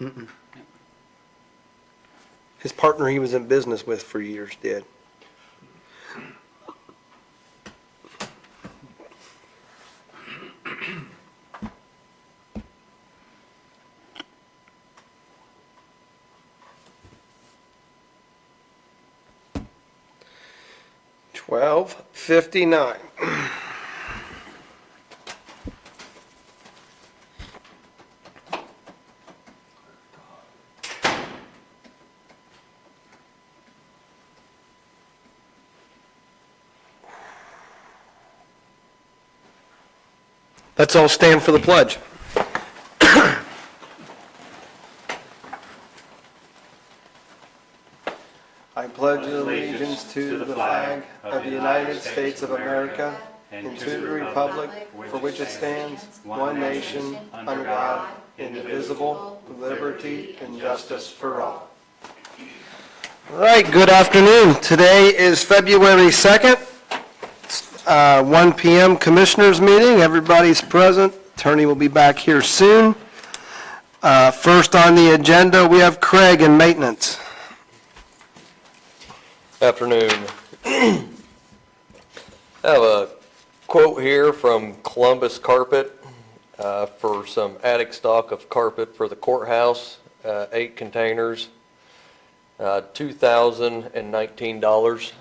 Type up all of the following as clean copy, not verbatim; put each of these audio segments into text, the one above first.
Mm-mm. His partner he was in business with for years did. $12.59. Let's all stand for the pledge. I pledge allegiance to the flag of the United States of America and to the republic for which it stands, one nation, under God, indivisible, with liberty and justice for all. All right, good afternoon. Today is February 2nd, 1 p.m. Commissioners meeting. Everybody's present. Attorney will be back here soon. First on the agenda, we have Craig in maintenance. Afternoon. I have a quote here from Columbus Carpet for some attic stock of carpet for the courthouse, 8 containers, $2,019.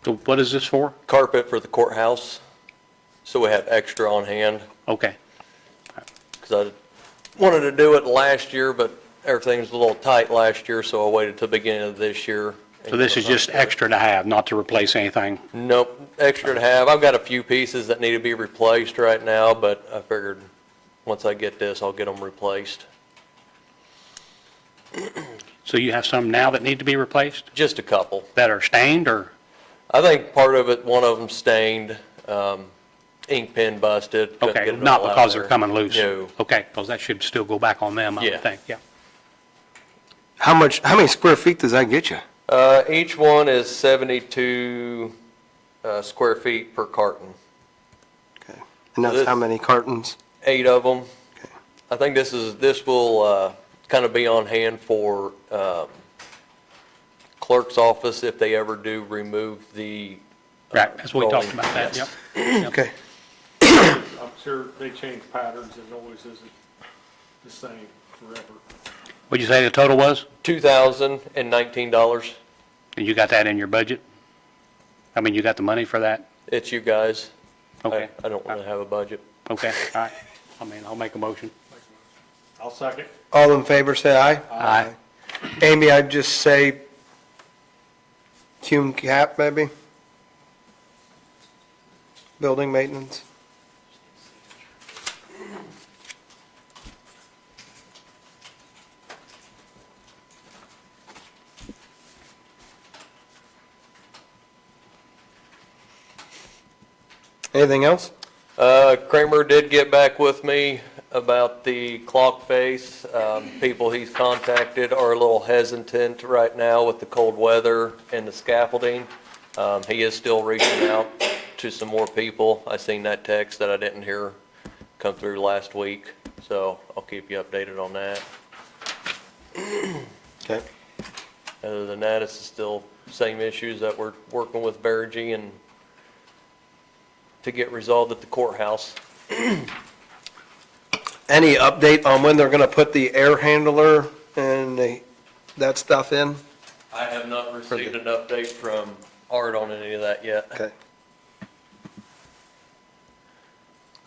So what is this for? Carpet for the courthouse, so we have extra on hand. Okay. Because I wanted to do it last year, but everything was a little tight last year, so I waited till the beginning of this year. So this is just extra to have, not to replace anything? Nope, extra to have. I've got a few pieces that need to be replaced right now, but I figured once I get this, I'll get them replaced. So you have some now that need to be replaced? Just a couple. That are stained or? I think part of it, one of them stained, ink pen busted. couldn't Okay, get it not all out because they're there. coming loose? No. Okay, because that should still go back on them, I Yeah. would think, yeah. How many square feet does that get you? Each one is 72 square feet per carton. Okay. And that's how many cartons? 8 of them. Okay. I think this will kind of be on hand for clerk's office if they ever do remove the. Right, as we talked rolling. about that, Yes. yep. Okay. I'm sure they change patterns, it always isn't the same forever. What'd you say the total was? $2,019. And you got that in your budget? I mean, you got the money for that? It's you guys. Okay, I don't want to have a budget. okay, all right. I mean, I'll make a motion. I'll second. All in favor, say aye. Aye. Amy, I'd just say cume cap, maybe? Building maintenance. Anything else? Kramer did get back with me about the clock face. People he's contacted are a little hesitant right now with the cold weather and the scaffolding. He is still reaching out to some more people. I seen that text that I didn't hear come through last week, so I'll keep you updated on that. Okay. Other than that, it's still same issues that we're working with Bergy and to get resolved at the courthouse. Any update on when they're gonna put the air handler and that stuff in? I have not received an update from Art on any of that yet. Okay.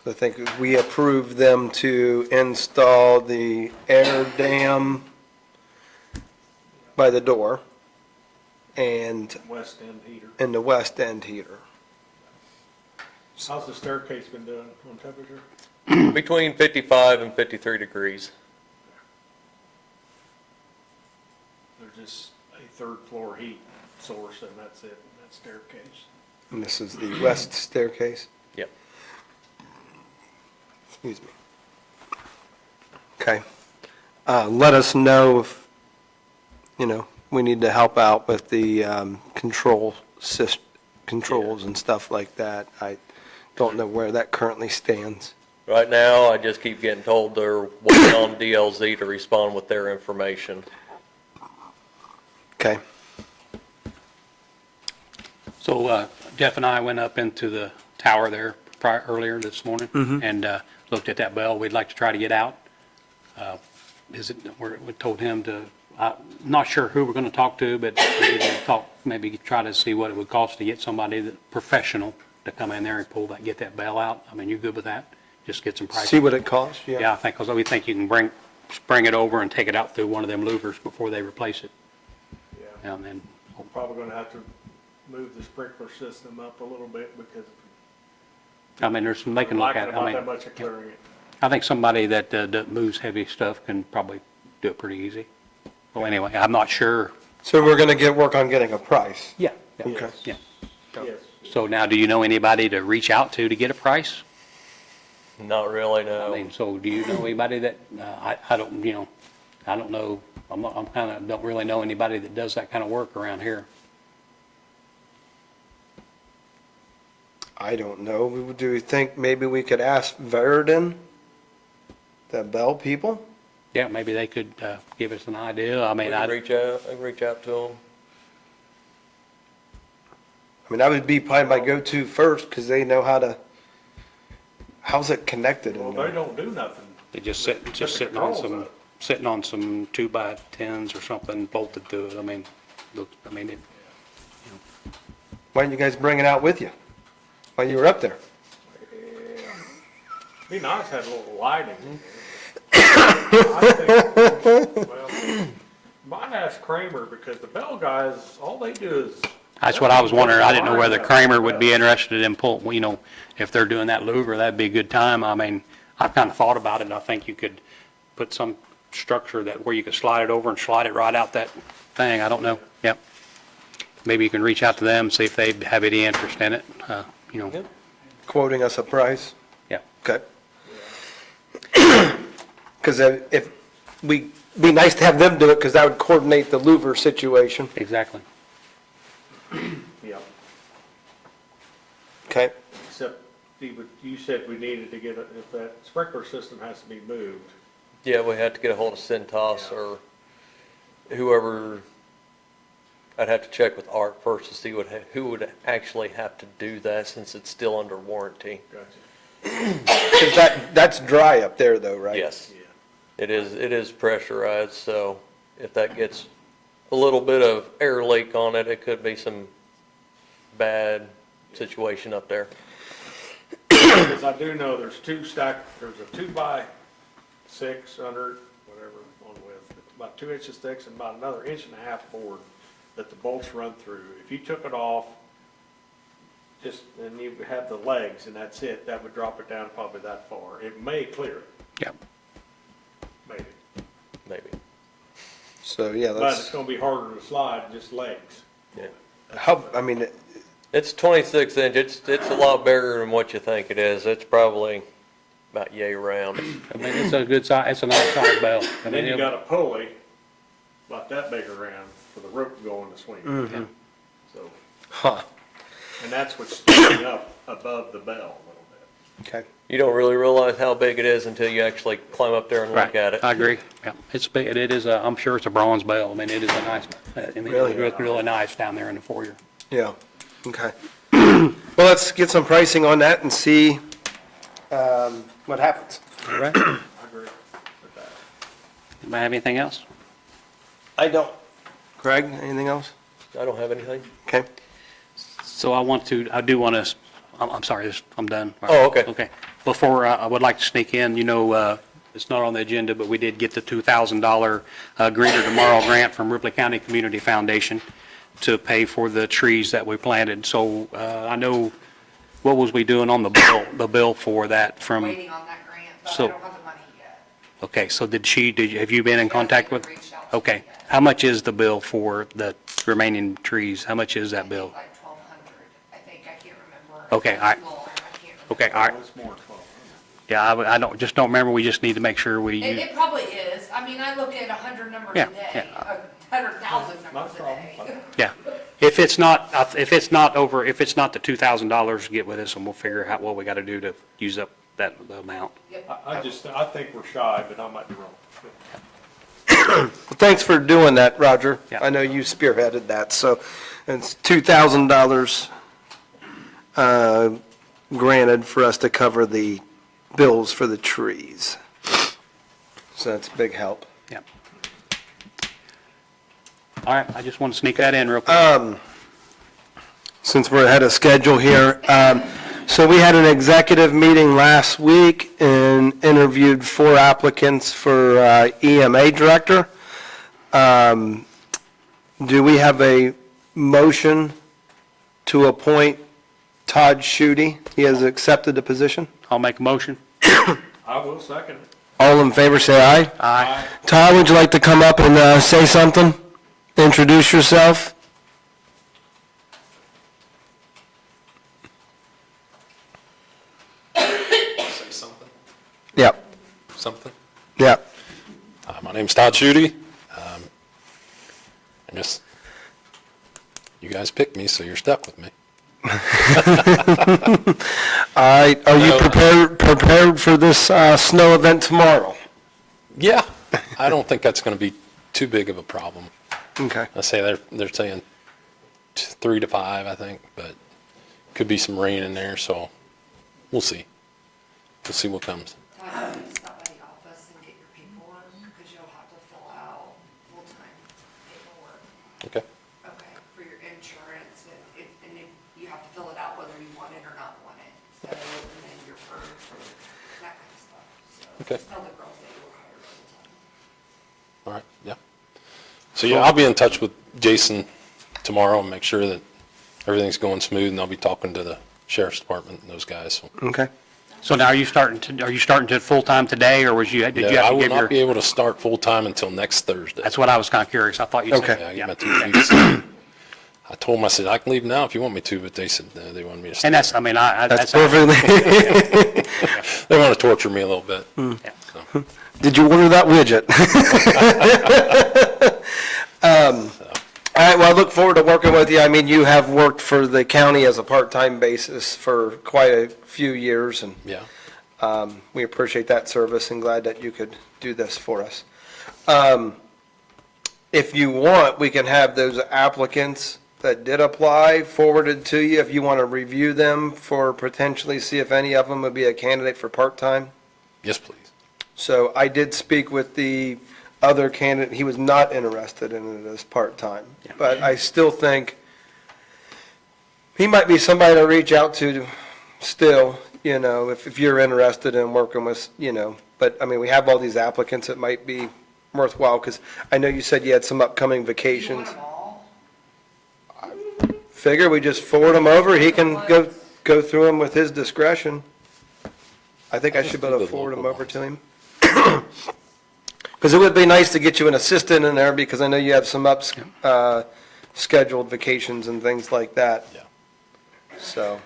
I think we approved them to install the air dam by the door and West end heater. in the west end heater. How's the staircase been done on temperature? Between 55 and 53 degrees. There's just a third floor heat source and that's it, that staircase. And this is the west staircase. Yep. Excuse me. Okay. Let us know if, we need to help out with the controls and stuff like that. I don't know where that currently stands. Right now, I just keep getting told they're waiting on DLZ to respond with their information. Okay. So Jeff and I went up into the tower there earlier this morning and looked at that bell. We'd like to try to get out. We told him to, not sure who we're going to talk to, but we need to maybe try to see what it would cost to get somebody professional to come in there and get that bell out. I mean, you good with that? Just get some prices. See what it costs, Yeah, I think, because we think you can bring it over and take it out through one of them louvers before they replace it. Yeah, And then, we're probably gonna have to move the sprinkler system up a little bit because I mean, they we're can look lacking at it. I about mean, that much of clearing it. I think somebody that moves heavy stuff can probably do it pretty easy. Well, anyway, I'm not sure. So we're gonna work on getting a price. Yeah. Okay. Yeah. Yes. So now, do you know anybody to reach out to get a price? Not really, I no. mean, so do you know anybody that, I don't, I don't know, I'm kind of, don't really know anybody that does that kind of work around here. I don't know. Do you think maybe we could ask Veridan, the bell people? Yeah, maybe they could give us an idea. I We mean, can reach out to them. I mean, that would be probably my go-to first, because they know how's it connected Well, in they there? don't do nothing. they just Set the sitting on controls up. sitting on some 2x10s or something bolted to it. I mean, it, Why didn't you guys bring it out with you? While you were up there? Be nice to have a little lighting. I think, well, might ask Kramer, because the bell guys, all they do is. that's what I was wondering. I didn't know whether Kramer would be interested in if they're doing that louver, that'd be a good time. I mean, I've kind of thought about it, and I think you could put some structure where you could slide it over and slide it right out that thing. I don't know. Yep. Maybe you can reach out to them, see if they have any interest in it, Yep. Quoting us a price? Yeah. Okay. Because if be nice to have them do it, because that would coordinate the louver situation. Exactly. Yeah, Okay. except you said we needed to get, if that sprinkler system has to be moved. Yeah, we had to get a hold of Cintas Yeah. or whoever. I'd have to check with Art first to see who would actually have to do that, since it's still under warranty. Gotcha. Because that's dry up there though, right? Yes, Yeah. it is pressurized, so if that gets a little bit of air leak on it, it could be some bad situation up there. Because I do know there's there's a 2x6 under, whatever, on width, about 2 inches thick and about another 1.5 inch board that the bolts run through. If you took it off, and you have the legs and that's it, that would drop it down probably that far. It may clear it, Yep. maybe. Maybe. So, yeah, But it's gonna be harder to slide, than just legs. Yeah. I mean, It's 26 inch. It's a lot bigger than what you think it is. It's probably about yay round. I mean, it's a good size, it's a nice size bell. I And mean, then you got a pulley about that big around for the rope to go in the swing. Yeah. So, huh, and that's what's sticking up above the bell a little bit. okay. You don't really realize how big it is until you actually climb up there and look Right, at it. I agree. Yeah, it's big, it is I'm sure it's a bronze bell. I mean, it is a nice, Really? it's really nice down there in the foyer. Yeah, okay. Well, let's get some pricing on that and see what happens. All right. I agree with that. Anybody have anything else? I don't. Greg, anything else? I don't have anything. Okay. So I do want to, I'm sorry, I'm done. Oh, okay. Okay. Before, I would like to sneak in, it's not on the agenda, but we did get the $2,000 Greener Tomorrow grant from Ripley County Community Foundation to pay for the trees that we planted. So I know, what was we doing on the bill for that from? Waiting on that grant, but So- I don't have the money yet. Okay, so have you been in contact with? She hasn't even reached out to Okay, me yet. how much is the bill for the remaining trees? How much is that I bill? think like 1,200, I think, I can't remember. Okay, all right. It's more, I can't Okay, remember. all right. It's more 12. Yeah, I don't remember, we just need to make sure It probably is, I mean, I look at 100 numbers Yeah, a day, yeah. 100,000 Not numbers a a day. problem. yeah. If it's not the $2,000, get with us and we'll figure out what we got to do to use up the amount. I think we're shy, but I might be wrong. Well, thanks for doing that, Roger. Yeah. I know you spearheaded that, so it's $2,000 granted for us to cover the bills for the trees. So that's a big help. Yeah. All right, I just want to sneak that in real quick. Since we're ahead of schedule here, so we had an executive meeting last week and interviewed 4 applicants for EMA director. Do we have a motion to appoint Todd Schutte? He has accepted the position. I'll make a motion. I will second it. All in favor, say aye. Aye. Todd, would you like to come up and say something? Introduce yourself? Say something? Yep, Something? yep. My name's Todd Schutte. I guess you guys picked me, so you're stuck with me. All right, are you prepared for this snow event tomorrow? Yeah, I don't think that's going to be too big of a problem. Okay. I say they're saying 3 to 5, I think, but could be some rain in there, so we'll see. We'll see what comes. Todd, you need to stop by the office and get your paperwork, because you'll have to fill out full-time paperwork, Okay? okay, for your insurance, and if you have to fill it out whether you want it or not want it, so, and then your firm, that kind of stuff, so. Okay. Just tell the girls that you were hired full-time. All right, yeah. So, yeah, I'll be in touch with Jason tomorrow and make sure that everything's going smooth, and I'll be talking to the sheriff's department and those guys, so. Okay. So now are you starting to full-time today, or did you have Yeah, to I will give not be your? able to start full-time until next Thursday. That's what I was kind of curious. I thought you said. Okay. Yeah, I Yeah. give my 2 weeks. I told them, I said, I can leave now if you want me to, but they said, no, they wanted me to stay. And that's, I mean, That's that's. perfectly, They want to torture me a little bit. Yeah. So, did you order that widget? All right, well, I look forward to working with you. I mean, you have worked for the county as a part-time basis for quite a few years, and yeah, we appreciate that service and glad that you could do this for us. If you want, we can have those applicants that did apply forwarded to you if you want to review them for potentially see if any of them would be a candidate for part-time. yes, please. So I did speak with the other candidate. He was not interested in it as part-time. But I still think he might be somebody to reach out to still, you know, if you're interested in working with, you know. But, I mean, we have all these applicants. It might be worthwhile because I know you said you had some upcoming You vacations. want them all? Figure we just forward them over. He can go through them with his discretion. I think I should be able to forward them over to him. Because it would be nice to get you an assistant in there, because I know you have some scheduled vacations and things like that. Yeah. So,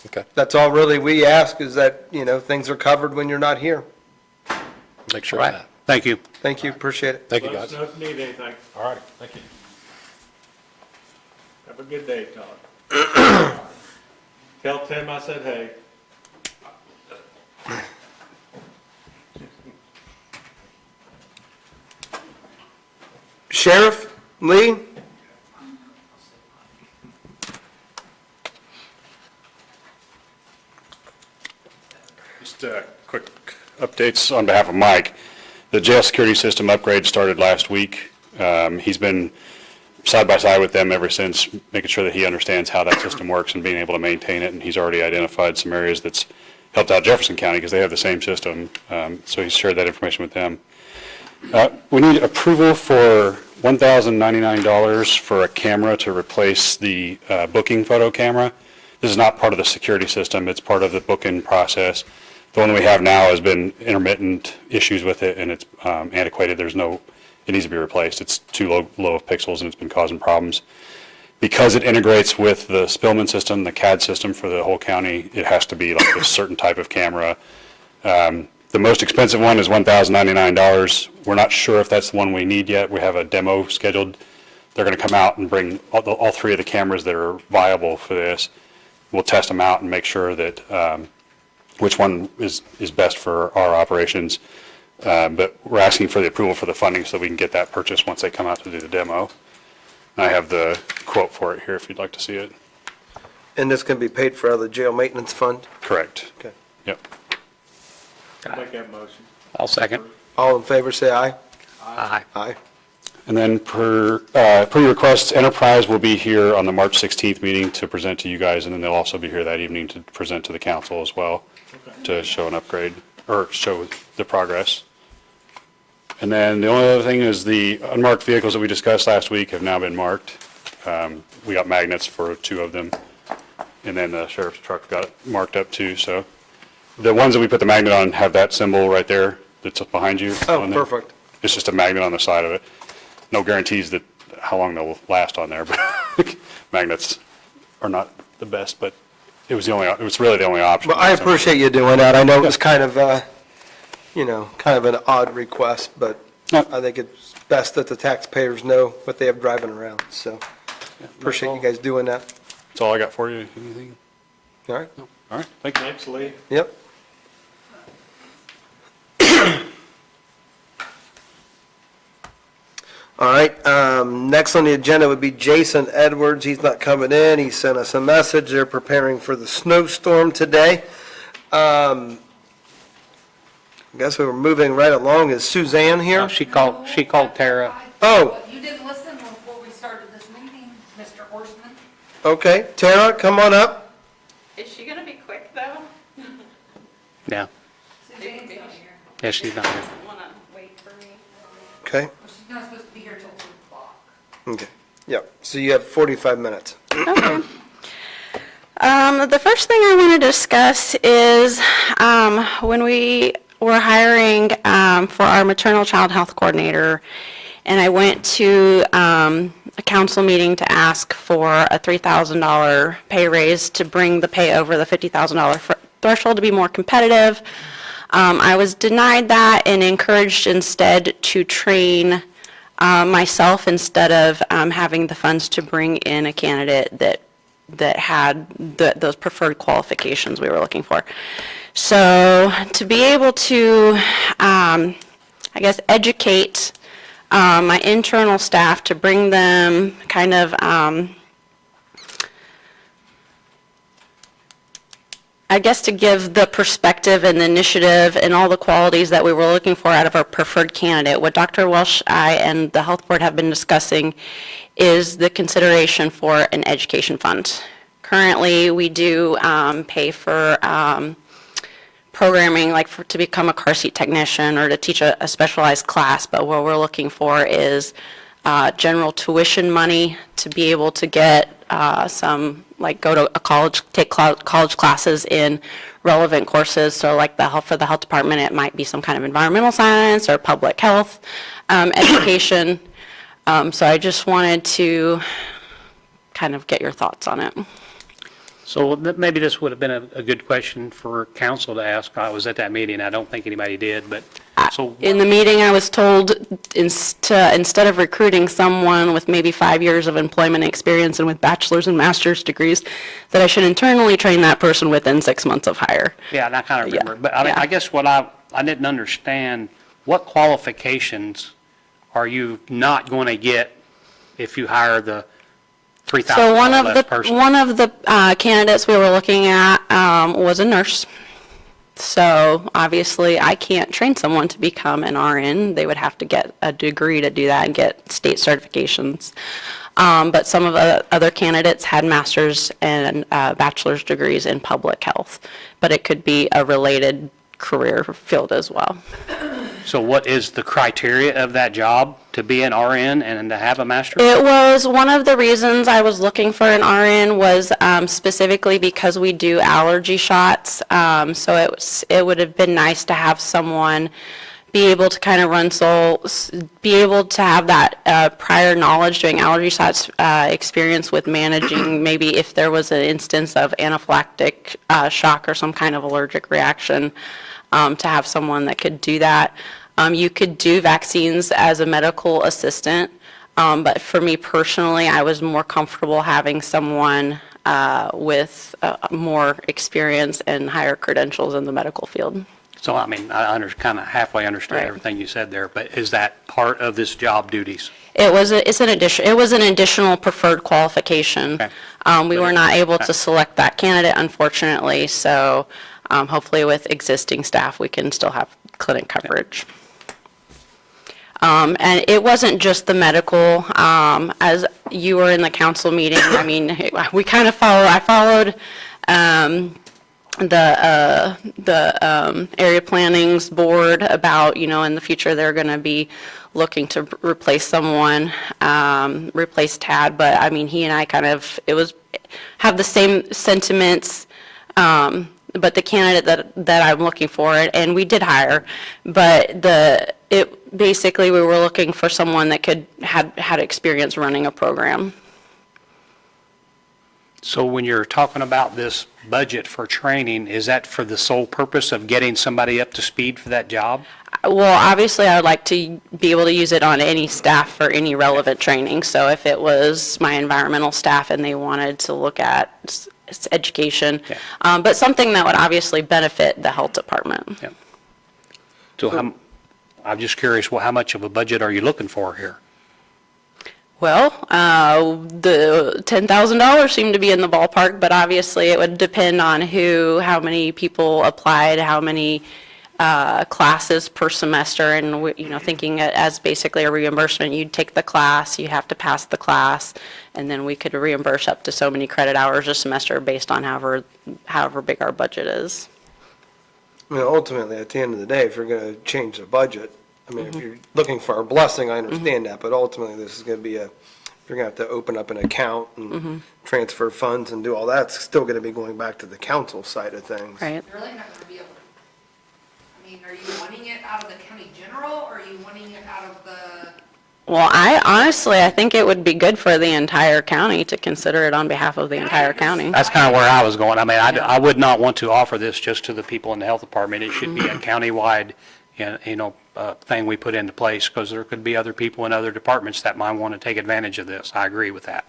Okay. that's all really we ask, is that, you know, things are covered when you're not here. Make sure All of right. that. Thank you. Thank you, appreciate it. Thank you, Let us guys. know if you need anything. All right, thank you. Have a good day, Todd. Tell Tim I said hey. Sheriff Lee? Just quick updates on behalf of Mike. The jail security system upgrade started last week. He's been side by side with them ever since, making sure that he understands how that system works and being able to maintain it. And he's already identified some areas that's helped out Jefferson County because they have the same system. So he's shared that information with them. We need approval for $1,099 for a camera to replace the booking photo camera. This is not part of the security system. It's part of the booking process. The one we have now has been intermittent issues with it, and it's antiquated. It needs to be replaced. It's too low of pixels, and it's been causing problems. Because it integrates with the Spillman system, the CAD system for the whole county, it has to be like a certain type of camera. The most expensive one is $1,099. We're not sure if that's the one we need yet. We have a demo scheduled. They're going to come out and bring all 3 of the cameras that are viable for this. We'll test them out and make sure that which one is best for our operations. But we're asking for the approval for the funding so we can get that purchased once they come out to do the demo. And I have the quote for it here if you'd like to see it. And this can be paid for out of the jail maintenance fund? Correct. Okay. Yep. Make that motion. I'll second. All in favor, say aye. Aye. Aye. And then per your request, Enterprise will be here on the March 16th meeting to present to you guys, and then they'll also be here that evening to present to the council as well, to show an upgrade, or show the progress. And then the only other thing is the unmarked vehicles that we discussed last week have now been marked. We got magnets for 2 of them, and then the sheriff's truck got marked up too, so. The ones that we put the magnet on have that symbol right there that's behind you. Oh, on there. perfect. It's just a magnet on the side of it. No guarantees that how long they'll last on there, but magnets are not the best, but it was really the only option. Well, I appreciate you doing that. I know it was kind of, kind of an odd request, but I think it's best that the taxpayers know what they have driving around, so appreciate you guys doing that. That's all I got for you. Anything? All right? All right, thank you. Thanks, Lee. Yep. All right, next on the agenda would be Jason Edwards. He's not coming in. He sent us a message. They're preparing for the snowstorm today. I guess we were moving right along. Is Suzanne here? She called Tara. Oh. You didn't listen before we started this meeting, Mr. Horstman. Okay, Tara, come on up. Is she gonna be quick, though? Yeah. Suzanne's not here. Yeah, she's not here. Doesn't wanna wait for me. Okay, Well, she's not supposed to be here till 2 o'clock. okay. Yep, so you have 45 minutes. Okay. The first thing I want to discuss is when we were hiring for our maternal child health coordinator, and I went to a council meeting to ask for a $3,000 pay raise to bring the pay over the $50,000 threshold to be more competitive. I was denied that and encouraged instead to train myself instead of having the funds to bring in a candidate that had those preferred qualifications we were looking for. So to be able to, I guess, educate my internal staff to bring them kind of, I guess to give the perspective and the initiative and all the qualities that we were looking for out of our preferred candidate. What Dr. Welsh, I, and the health board have been discussing is the consideration for an education fund. Currently, we do pay for programming, like to become a car seat technician or to teach a specialized class, but what we're looking for is general tuition money to be able to get some, like go to a college, take college classes in relevant courses. So like for the health department, it might be some kind of environmental science or public health education. So I just wanted to kind of get your thoughts on it. So maybe this would have been a good question for council to ask. I was at that meeting. I don't think anybody did, but so. In the meeting, I was told instead of recruiting someone with maybe 5 years of employment experience and with bachelor's and master's degrees, that I should internally train that person within 6 months of hire. Yeah, and I kind of remember. Yeah, But I mean, yeah. I guess what I didn't understand, what qualifications are you not going to get if you hire the $3,000 So less person? one of the candidates we were looking at was a nurse. So obviously, I can't train someone to become an RN. They would have to get a degree to do that and get state certifications. But some of the other candidates had master's and bachelor's degrees in public health. But it could be a related career field as well. So what is the criteria of that job to be an RN and to have a master's? It was one of the reasons I was looking for an RN was specifically because we do allergy shots. So it would have been nice to have someone be able to kind of be able to have that prior knowledge doing allergy shots experience with managing maybe if there was an instance of anaphylactic shock or some kind of allergic reaction, to have someone that could do that. You could do vaccines as a medical assistant, but for me personally, I was more comfortable having someone with more experience and higher credentials in the medical field. So, I mean, kind of halfway understood Right. everything you said there, but is that part of this job duties? It was an additional preferred qualification. Okay. We were not able to select that candidate, unfortunately, so hopefully with existing staff, we can still have clinic coverage. And it wasn't just the medical, as you were in the council meeting, I mean, I followed the area planning's board about, in the future, they're going to be looking to replace someone, replace Tad, but I mean, he and I have the same sentiments, but the candidate that I'm looking for, and we did hire, but basically, we were looking for someone that had experience running a program. So when you're talking about this budget for training, is that for the sole purpose of getting somebody up to speed for that job? Well, obviously, I would like to be able to use it on any staff for any relevant training. So if it was my environmental staff and they wanted to look at education, but something that would obviously benefit the health department. Yeah. So I'm just curious, how much of a budget are you looking for here? Well, the $10,000 seemed to be in the ballpark, but obviously it would depend on how many people applied, how many classes per semester, and thinking it as basically a reimbursement. You'd take the class, you have to pass the class, and then we could reimburse up to so many credit hours a semester based on however big our budget is. I mean, ultimately, at the end of the day, if you're going to change the budget, I mean, if you're looking for a blessing, I understand that, but ultimately, this is going to be you're going to have to open up an account and transfer funds and do all that. It's still going to be going back to the council side of things. Right. You're really not gonna be able to, I mean, are you wanting it out of the county general, or are you wanting it out of the? Well, I think it would be good for the entire county to consider it on behalf of the entire county. That's kind of where I was going. I mean, I would not want to offer this just to the people in the health department. It should be a countywide, thing we put into place, because there could be other people in other departments that might want to take advantage of this. I agree with that.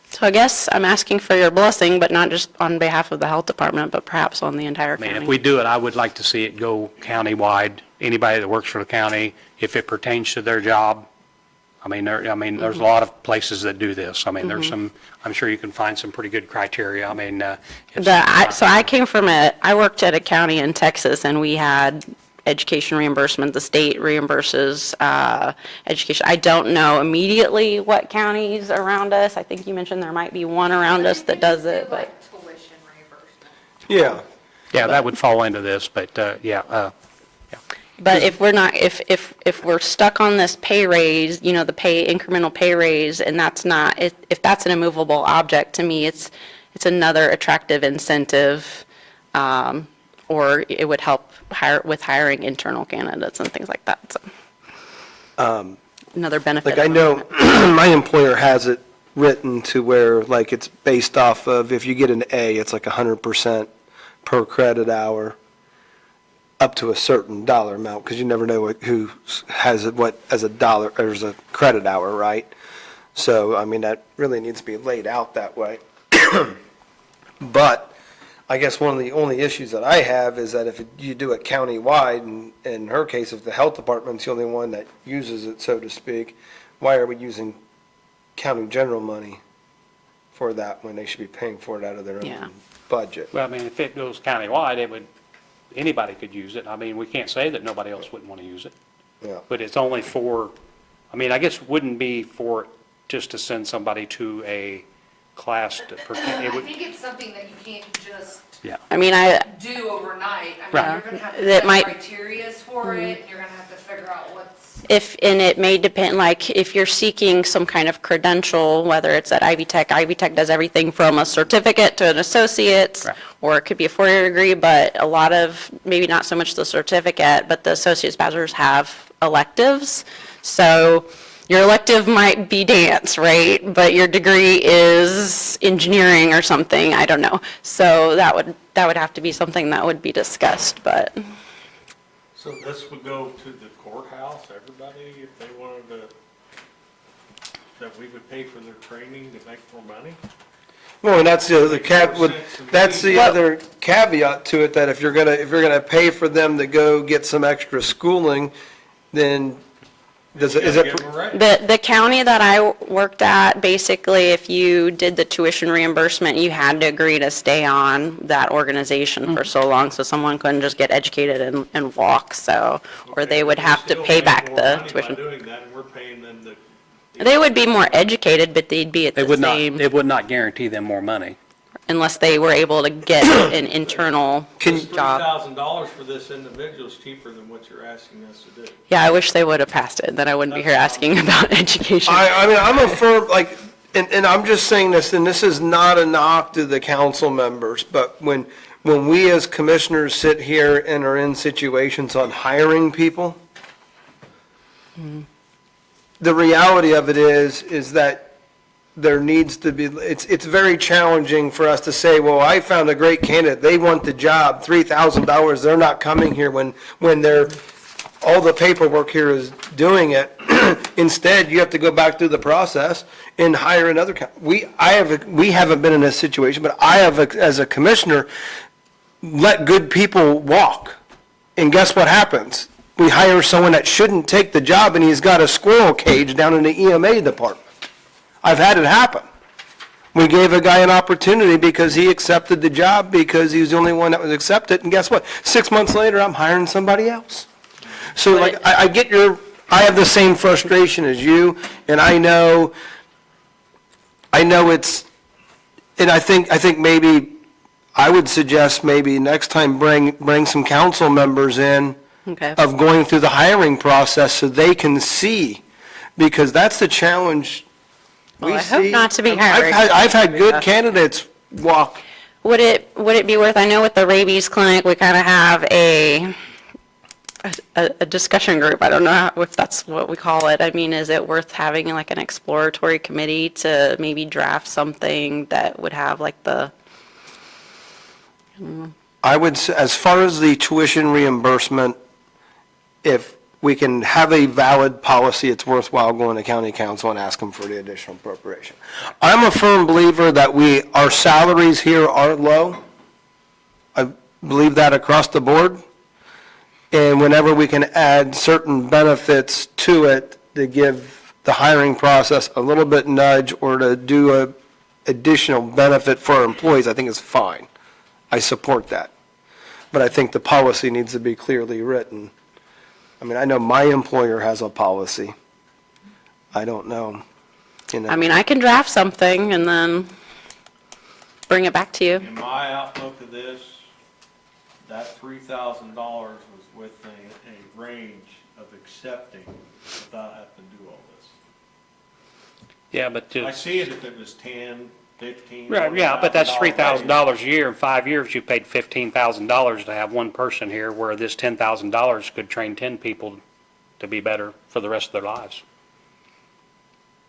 So I guess I'm asking for your blessing, but not just on behalf of the health department, but perhaps on the entire I mean, county. if we do it, I would like to see it go countywide. Anybody that works for the county, if it pertains to their job. I mean, there's a lot of places that do this. I mean, there's some, I'm sure you can find some pretty good criteria. I mean, I worked at a county in Texas, and we had education reimbursement. The state reimburses education. I don't know immediately what counties around us. I think you mentioned there might be one around us that does it, but. Like tuition reimbursement. Yeah. Yeah, that would fall into this, but, But if we're not, if we're stuck on this pay raise, the incremental pay raise, and that's not, if that's an immovable object, to me, it's another attractive incentive, or it would help with hiring internal candidates and things like that, so. Another benefit. Like, I know my employer has it written to where, like, it's based off of, if you get an A, it's like 100% per credit hour, up to a certain dollar amount, because you never know who has it, what, as a dollar, or as a credit hour, right? So, I mean, that really needs to be laid out that way. But I guess one of the only issues that I have is that if you do it countywide, and in her case, if the health department's the only one that uses it, so to speak, why are we using county general money for that when they should be paying for it out of their Yeah. own budget? well, I mean, if it goes countywide, anybody could use it. I mean, we can't say that nobody else wouldn't want to use it. Yeah. But it's only I mean, I guess it wouldn't be for just to send somebody to a class to I think it's something that you can't just I mean, do overnight. I mean, Right. you're gonna have to That set might- criterias for it, and you're gonna have to figure out what's. and it may depend, like, if you're seeking some kind of credential, whether it's at Ivy Tech does everything from a certificate to an associate's, Right. or it could be a four-year degree, but a lot of, maybe not so much the certificate, but the associate's bachelor's have electives. So your elective might be dance, right? But your degree is engineering or something, I don't know. So that would have to be something that would be discussed, but. So this would go to the courthouse, everybody, if they wanted to, that we would pay for their training to make more money? Well, and that's the other that's the other caveat to it, that if you're gonna pay for them to go get some extra schooling, then is Give it? them a raise. The county that I worked at, basically, if you did the tuition reimbursement, you had to agree to stay on that organization for so long, so someone couldn't just get educated and walk, so, or they would have to Still pay make back more the money by tuition. doing that, and we're paying them the. They would be more educated, but they'd be at They the would not, same, it would not guarantee them more money. unless they were able to get an internal This job. $3,000 for this individual is cheaper than what you're asking us to do. Yeah, I wish they would have passed it, then I wouldn't be here asking about education. I mean, I'm a firm, like, and I'm just saying this, and this is not a knock to the council members, but when we as commissioners sit here and are in situations on hiring people, the reality of it is that there needs to be, it's very challenging for us to say, well, I found a great candidate, they want the job, $3,000, they're not coming here when they're, all the paperwork here is doing it. Instead, you have to go back through the process and hire another, we haven't been in this situation, but I have, as a commissioner, let good people walk. And guess what happens? We hire someone that shouldn't take the job, and he's got a squirrel cage down in the EMA department. I've had it happen. We gave a guy an opportunity because he accepted the job because he was the only one that was accepted, and guess what? 6 months later, I'm hiring somebody else. So like, I get I have the same frustration as you, and I know it's, and I think maybe, I would suggest maybe next time bring some council members in Okay. of going through the hiring process so they can see, because that's the challenge we Well, I hope see. not to be hiring. I've had good Yeah. candidates walk. Would it be worth, I know with the rabies clinic, we kind of have a discussion group, I don't know if that's what we call it. I mean, is it worth having like an exploratory committee to maybe draft something that would have like the, I would, as far as the tuition reimbursement, if we can have a valid policy, it's worthwhile going to county council and ask them for the additional appropriation. I'm a firm believer that our salaries here are low. I believe that across the board. And whenever we can add certain benefits to it to give the hiring process a little bit nudge or to do a additional benefit for our employees, I think is fine. I support that. But I think the policy needs to be clearly written. I mean, I know my employer has a policy. I don't know, you know. I mean, I can draft something and then bring it back to you. In my outlook of this, that $3,000 was within a range of accepting without having to do all this. Yeah, but I see it if it was 10, 15. Right, yeah, but that's $20,000 $3,000 a year. In 5 years, you paid $15,000 to have one person here, where this $10,000 could train 10 people to be better for the rest of their lives.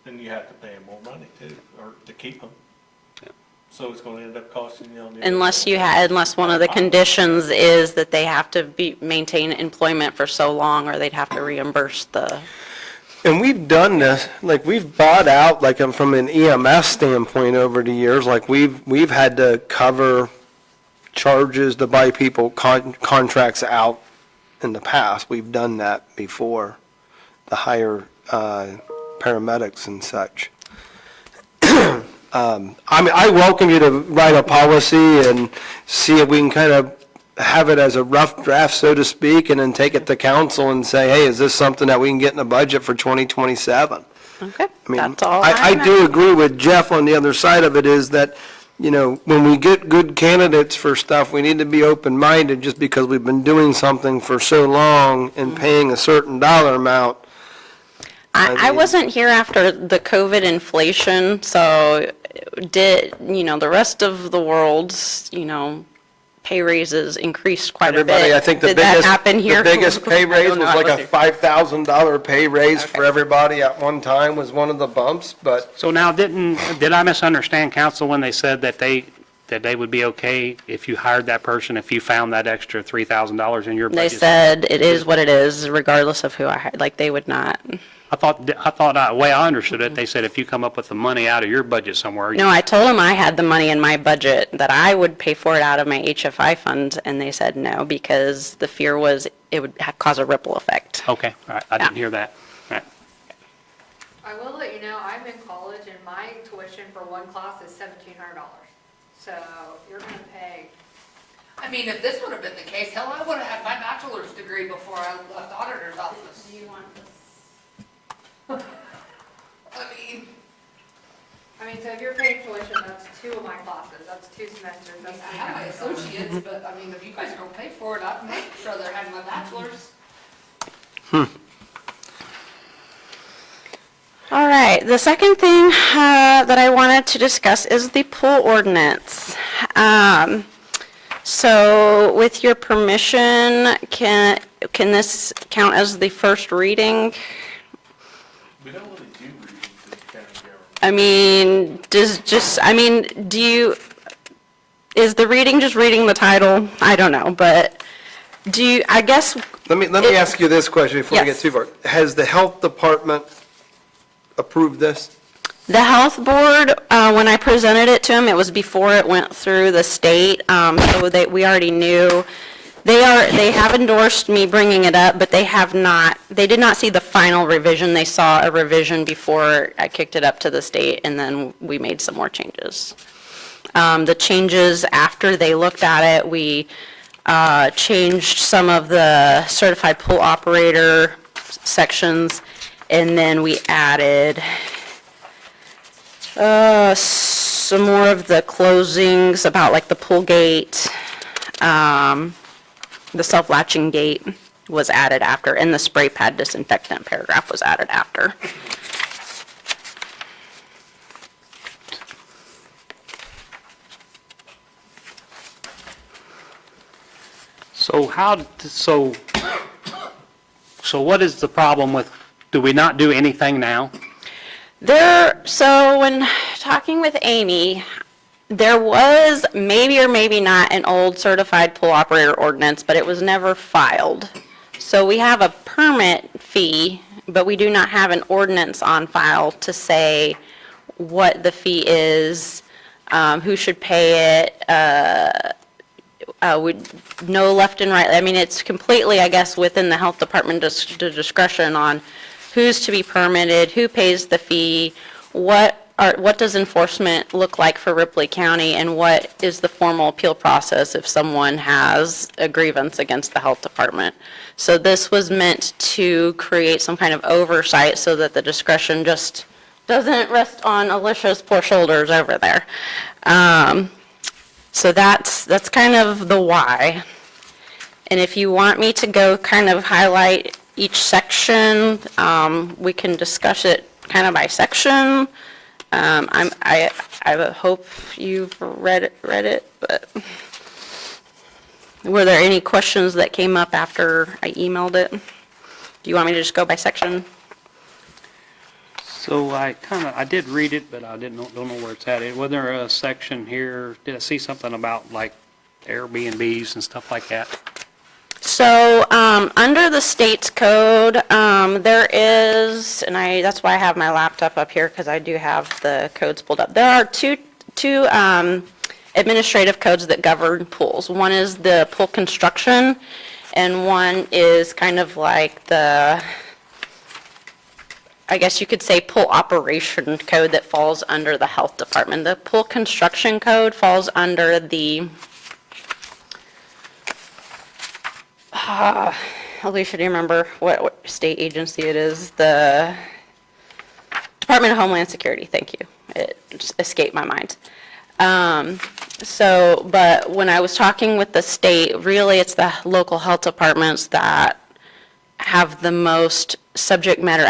Then you have to pay them more money too, or to keep them. Yeah. So it's gonna end up costing you on the. Unless one of the conditions is that they have to maintain employment for so long, or they'd have to reimburse the, And we've done this, like, we've bought out, like, from an EMS standpoint over the years, like, we've had to cover charges to buy people contracts out in the past. We've done that before, to hire paramedics and such. I mean, I welcome you to write a policy and see if we can kind of have it as a rough draft, so to speak, and then take it to council and say, hey, is this something that we can get in the budget for 2027? okay, I mean, that's all I know. do agree with Jeff on the other side of it, is that, you know, when we get good candidates for stuff, we need to be open-minded. Just because we've been doing something for so long and paying a certain dollar amount. I wasn't here after the COVID inflation, so the rest of the world's, pay raises increased quite a bit. Everybody, I think the Did that biggest, happen here? the biggest pay I raise don't was know, I like a wasn't here. $5,000 pay raise for everybody at one time was one of the bumps, but So now, did I misunderstand council when they said that that they would be okay if you hired that person, if you found that extra $3,000 in your They budget? said it is what it is, regardless of who I hired, like, they would not. The way I understood it, they said if you come up with the money out of your budget somewhere. No, I told them I had the money in my budget, that I would pay for it out of my HFI fund, and they said no, because the fear was it would cause a ripple effect. Okay, all right, I didn't hear that. All right. I will let you know, I'm in college and my tuition for one class is $1,700. So you're gonna pay, I mean, if this would have been the case, hell, I would have had my bachelor's degree before I left the auditor's office. do you want this? I mean, So if you're paying tuition, that's 2 of my classes, that's 2 semesters, I that's have my associates, but I mean, if you guys don't pay for it, I'd much rather have my bachelor's. All right, the second thing that I wanted to discuss is the pool ordinance. So with your permission, can this count as the first reading? We don't really do readings in the county government. I mean, is the reading just reading the title? I don't know, but I guess, Let me ask you this question before we get Yes. too far. Has the health department approved this? the health board, when I presented it to them, it was before it went through the state, so we already knew. They have endorsed me bringing it up, but they did not see the final revision. They saw a revision before I kicked it up to the state, and then we made some more changes. The changes after they looked at it, we changed some of the certified pool operator sections, and then we added some more of the closings about like the pool gate, the self-latching gate was added after, and the spray pad disinfectant paragraph was added after. So what is the problem with, do we not do anything now? So when talking with Amy, there was maybe or maybe not an old certified pool operator ordinance, but it was never filed. So we have a permit fee, but we do not have an ordinance on file to say what the fee is, who should pay it, no left and right. I mean, it's completely, I guess, within the health department discretion on who's to be permitted, who pays the fee, what does enforcement look like for Ripley County, and what is the formal appeal process if someone has a grievance against the health department. So this was meant to create some kind of oversight so that the discretion just doesn't rest on Alicia's poor shoulders over there. So that's kind of the why. And if you want me to go kind of highlight each section, we can discuss it kind of by section. I hope you've read it, but were there any questions that came up after I emailed it? Do you want me to just go by section? So I did read it, but I don't know where it's at. Was there a section here, did I see something about like Airbnbs and stuff like that? So, under the state's code, there is, and that's why I have my laptop up here, because I do have the codes pulled up. There are two administrative codes that govern pools. One is the pool construction, and one is kind of like the, I guess you could say, pool operation code that falls under the health department. The pool construction code falls under the, Alicia, do you remember what state agency it is? The Department of Homeland Security, thank you. It just escaped my mind. But when I was talking with the state, really it's the local health departments that have the most subject matter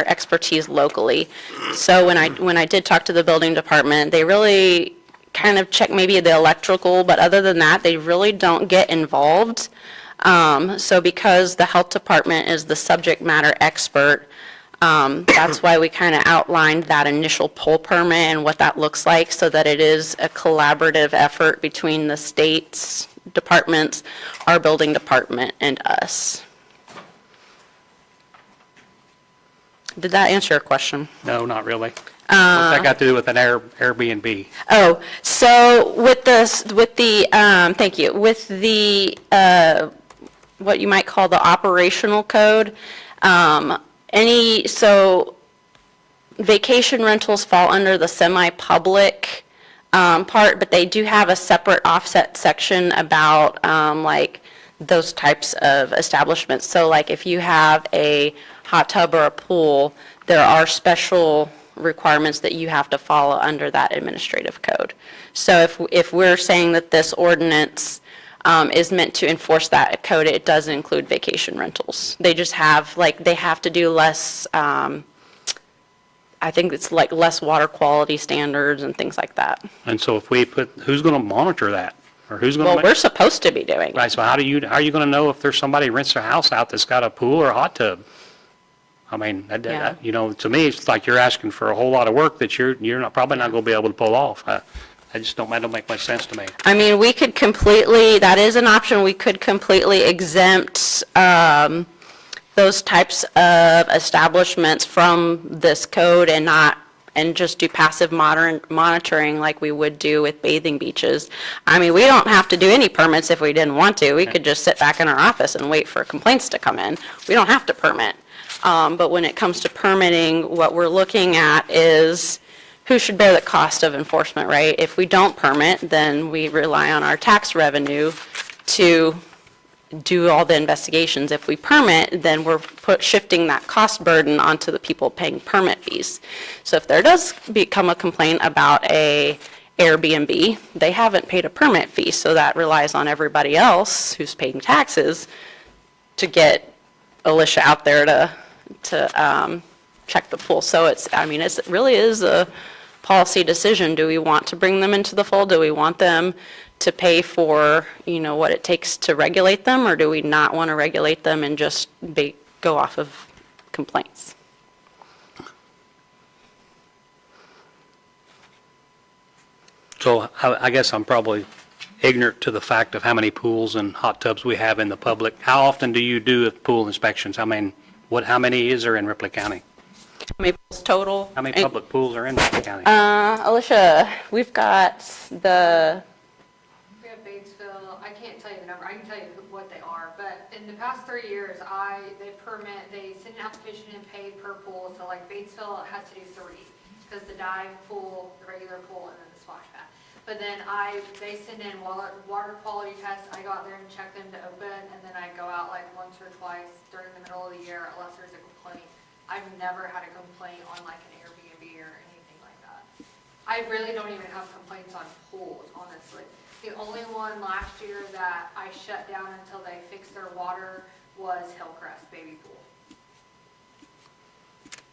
expertise locally. So when I did talk to the building department, they really kind of check maybe the electrical, but other than that, they really don't get involved. So because the health department is the subject matter expert, That's why we kind of outlined that initial pull permit and what that looks like, so that it is a collaborative effort between the state's departments, our building department, and us. Did that answer your question? No, not really. What's that got to do with an Airbnb? Oh, so with thank you, with the, what you might call the operational code, so vacation rentals fall under the semi-public part, but they do have a separate offset section about like those types of establishments. So like if you have a hot tub or a pool, there are special requirements that you have to follow under that administrative code. So if we're saying that this ordinance is meant to enforce that code, it does include vacation rentals. They just have, like, they have to do less, I think it's like less water quality standards and things like that. And so if we put, who's going to monitor that? Or who's going to? Well, we're supposed to be doing it. Right, so how are you going to know if there's somebody rents their house out that's got a pool or a hot tub? I mean, Yeah. you know, to me, it's like you're asking for a whole lot of work that you're probably not going to be able to pull off. I just that don't make much sense to me. I mean, we could that is an option, we could completely exempt those types of establishments from this code and just do passive monitoring like we would do with bathing beaches. I mean, we don't have to do any permits if we didn't want to. We could just sit back in our office and wait for complaints to come in. We don't have to permit. But when it comes to permitting, what we're looking at is who should bear the cost of enforcement, right? If we don't permit, then we rely on our tax revenue to do all the investigations. If we permit, then we're shifting that cost burden onto the people paying permit fees. So if there does become a complaint about a Airbnb, they haven't paid a permit fee, so that relies on everybody else who's paying taxes to get Alicia out there to check the pool. So it really is a policy decision. Do we want to bring them into the fold? Do we want them to pay for, what it takes to regulate them, or do we not want to regulate them and just go off of complaints? So I guess I'm probably ignorant to the fact of how many pools and hot tubs we have in the public. How often do you do pool inspections? I mean, how many is there in Ripley County? How many pools total? How many public pools are in Ripley County? Alicia, we've got We have Batesville, I can't tell you the number, I can tell you what they are, but in the past 3 years, they send an application and pay per pool, so like Batesville has to do 3, because the dive pool, the regular pool, and then the splash pad. But then they send in water quality tests, I go out there and check them to open, and then I go out like once or twice during the middle of the year, unless there's a complaint. I've never had a complaint on like an Airbnb or anything like that. I really don't even have complaints on pools, honestly. The only one last year that I shut down until they fixed their water was Hillcrest Baby Pool.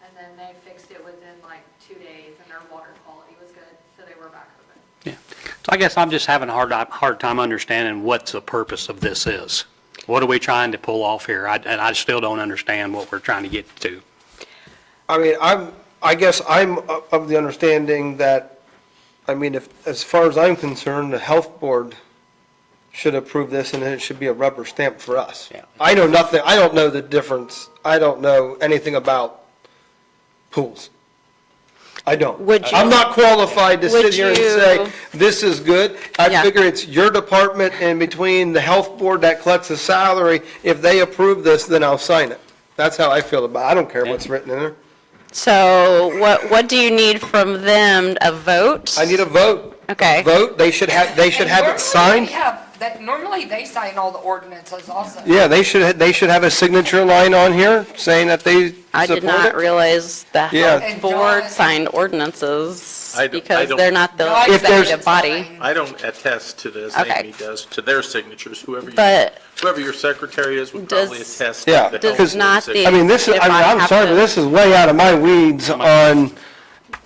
And then they fixed it within like 2 days and their water quality was good, so they were back open. Yeah. So I guess I'm just having a hard time understanding what the purpose of this is. What are we trying to pull off here? And I still don't understand what we're trying to get to. I mean, I guess I'm of the understanding that, as far as I'm concerned, the health board should approve this, and then it should be a rubber stamp for us. Yeah. I know nothing, I don't know the difference, I don't know anything about pools. I don't. I'm not qualified to sit here and say, this is good. I Yeah. figure it's your department, and between the health board that collects the salary, if they approve this, then I'll sign it. That's how I feel about it. I don't care what's written in there. So what do you need from them? A vote? I need a vote. Okay. Vote, they should have it signed. Normally they sign all the ordinances also. Yeah, they should have a signature line on here saying that they I did support not it. realize the Yeah. health board signed ordinances I because don't- they're not the No, I executive don't body. sign. I don't attest to this, Okay. Amy does, to their signatures, But whoever your secretary is would probably Does- attest. Yeah, to the does health not board the- I mean, this is, If I I'm have sorry, to- but this is way out of my weeds on